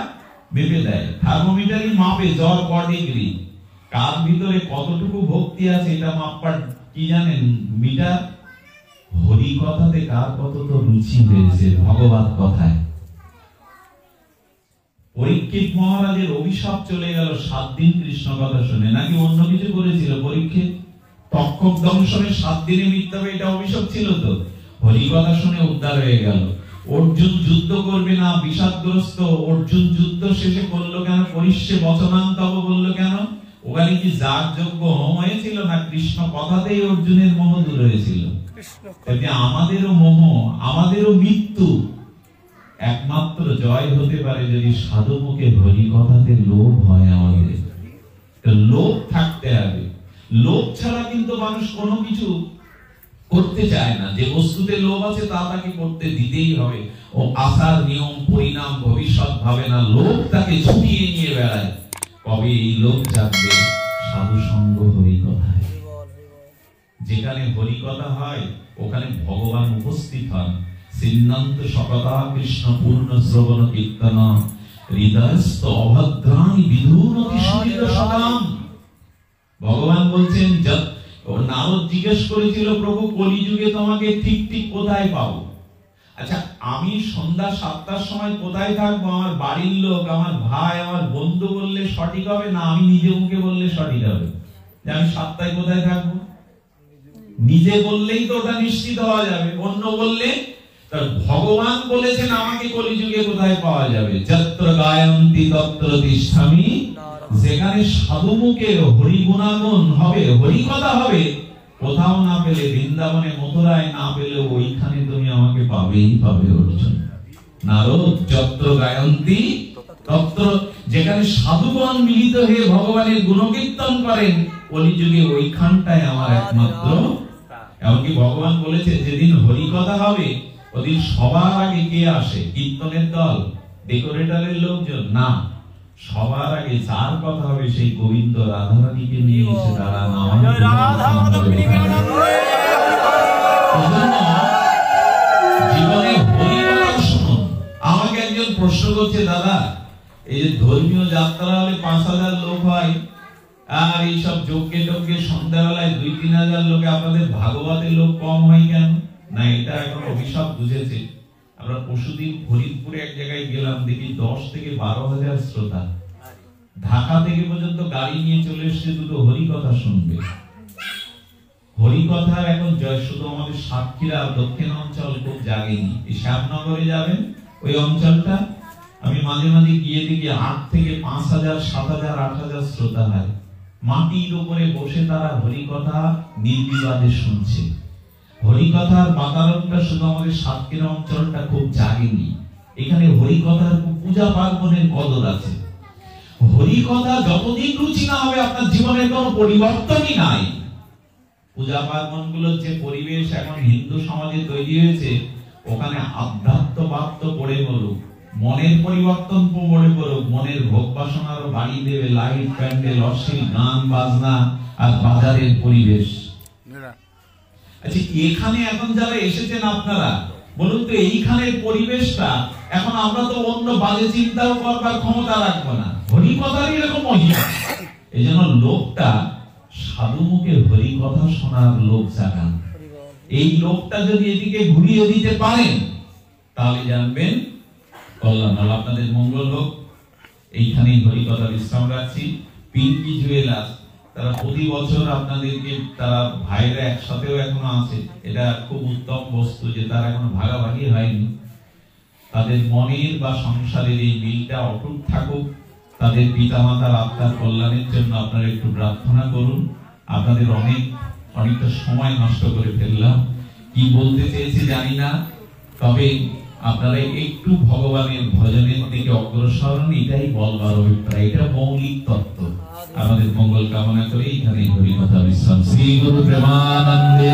মেপে দেয়। থার্মোমিটারই মাপে জ্বর ক ডিগ্রি, কার ভিতরে কতটুকু ভক্তি আছে এটা মাপবার কি জানেন? মিটার। হরি কথাতে কার কত তো রুচি হয়েছে ভগবত কথায়। পরীক্ষিত মহারাজের অভিশাপ চলে গেল 7 দিন কৃষ্ণ কথা শুনে, নাকি অন্য কিছু করেছিল পরীক্ষিত? তক্ষক দংশনের 7 দিনে মৃত্যু হবে, এটা অভিশাপ ছিল তো। হরি কথা শুনে উদ্ধার হয়ে গেল। অর্জুন যুদ্ধ করবে না, বিষাদগ্রস্ত। অর্জুন যুদ্ধ শেষে করলো কেন? পরিষ্যে বচনান্তব বললো কেন? ওখানে কি যাগ যজ্ঞ হোম হয়েছিল না? কৃষ্ণ কথাতেই অর্জুনের মোহ দূর হয়েছিল। আমাদেরও মোহ, আমাদেরও মৃত্যু একমাত্র জয় হতে পারে যদি সাধু মুখে হরি কথাতে লোভ হয়। আমাদের লোভ থাকতে হবে। লোভ ছাড়া কিন্তু মানুষ কোনো কিছু করতে চায় না। যে বস্তুতে লোভ আছে তা তাকে করতে দিতেই হবে। ও আশার নিয়ম পরিণাম ভবিষ্যৎ ভাবে না, লোভ তাকে ছুটিয়ে নিয়ে বেড়ায়। কবে এই লোভ জাগবে? সাধু সঙ্গ হরি কথায়। যেখানে হরি কথা হয় ওখানে ভগবান উপস্থিত হন। সিন্নান্ত সকতা কৃষ্ণ পূর্ণ শ্রবণ কীর্তন হৃদয়স্থ অভদ্রাণী বিধূনতি সুরিত সদাম। ভগবান বলছেন, নারদ জিজ্ঞেস করেছিল, প্রভু কলিযুগে তোমাকে ঠিক ঠিক কোথায় পাবো? আচ্ছা, আমি সন্ধ্যা 7টার সময় কোথায় থাকবো? আমার বাড়ির লোক, আমার ভাই, আমার বন্ধু বললে সঠিক হবে না আমি নিজে মুখে বললে সঠিক হবে? যে আমি 7টায় কোথায় থাকবো? নিজে বললেই তো ওটা নিশ্চিত হওয়া যাবে, অন্য বললে? তার ভগবান বলেছেন আমাকে কলিযুগে কোথায় পাওয়া যাবে? যত্র গায়ন্তি তত্র তিষ্ঠামি। যেখানে সাধু মুখে হরি গুণাগুণ হবে, হরি কথা হবে, কোথাও না পেলে বৃন্দাবনে মথুরায় না পেলে ওইখানে তুমি আমাকে পাবেই পাবে অর্জুন। নারদ যত্র গায়ন্তি তত্র, যেখানে সাধুগণ মিলিত হয়ে ভগবানের গুণকীর্তন করেন, কলিযুগে ওইখানটায় আমার একমাত্র। এমনকি ভগবান বলেছে যেদিন হরি কথা হবে ওদিন সবার আগে কে আসে? কীর্তনের দল, ডেকোরেটরের লোকজন না, সবার আগে যার কথা হবে সেই গোবিন্দ রাধারানীকে নিয়ে এসে তারা নাম। জীবনে হরি কথা শুনুন। আমাকে একজন প্রশ্ন করছে, দাদা এই যে ধর্মীয় যাত্রা হলে 5,000 লোক হয়, আর এইসব যজ্ঞে টজ্ঞে সন্ধ্যাবেলায় 2-3 হাজার লোকে আপনাদের ভাগবতের লোক কম হয় কেন? না, এটা এখন অভিশাপ বুঝেছে। আমরা পরশুদিন ফরিদপুরে এক জায়গায় গেলাম, দেখি 10 থেকে 12,000 শ্রোতা। ঢাকা থেকে পর্যন্ত গাড়ি নিয়ে চলে এসেছে দুটো হরি কথা শুনবে। হরি কথার এখন জয় শুধু আমাদের সাতক্ষীরা দক্ষিণ অঞ্চল খুব জাগেনি। এই শ্যামনগরে যাবেন ওই অঞ্চলটা, আমি মাঝে মাঝে গিয়ে দেখি 8 থেকে 5,000, 7,000, 8,000 শ্রোতা হয়। মাটির উপরে বসে তারা হরি কথা নির্বিবাদে শুনছে। হরি কথার বাতাবরণটা শুধু আমাদের সাতক্ষীরা অঞ্চলটা খুব জাগেনি। এখানে হরি কথার পূজা পার্বণের কদর আছে। হরি কথা যতদিন রুচি না হবে আপনার জীবনের কোনো পরিবর্তনই নাই। পূজা পার্বণগুলোর যে পরিবেশ এখন হিন্দু সমাজে তৈরি হয়েছে, ওখানে আধ্যাত্মবাদ তো পড়ে বলুক, মনের পরিবর্তন পড়ে পড়ুক, মনের ভোগ বাসনারও বাড়ি দেবে লাইট, প্যান্ডেল, অশ্লীল গান বাজনা আর বাজারের পরিবেশ। আচ্ছা, এখানে এখন যারা এসেছেন আপনারা বলুন তো, এইখানের পরিবেশটা এখন আমরা তো অন্য বাজে চিন্তাও করবার ক্ষমতা রাখবো না, হরি কথারই এরকম মহিমা। এই জন্য লোকটা সাধু মুখে হরি কথা শোনার লোক জাগান। এই লোকটা যদি এদিকে ঘুরিয়ে দিতে পারেন তাহলে জানবেন কল্যাণ হল, আপনাদের মঙ্গল হোক। এইখানেই হরি কথা বিশ্রাম রাখছি। পিঙ্কি জুয়েলার্স তারা প্রতি বছর আপনাদেরকে, তারা ভাইরা একসাথেও এখনো আছে, এটা খুব উত্তম বস্তু যে তারা এখনো ভাগাভাগি হয়নি। তাদের মনের বা সংসারের এই মিলটা অটুট থাকুক। তাদের পিতামাতার আত্মার কল্যাণের জন্য আপনারা একটু প্রার্থনা করুন। আপনাদের অনেকটা সময় নষ্ট করে ফেললাম, কি বলতে চেয়েছি জানি না, তবে আপনারা একটু ভগবানের ভজনের দিকে অগ্রসর হন, এটাই বলবার অভিপ্রায়, এটা মৌলিক তত্ত্ব। আমাদের মঙ্গল কামনা করে এখানে হরি কথা বিশ্রাম। শ্রী গুরু প্রেমানন্দে।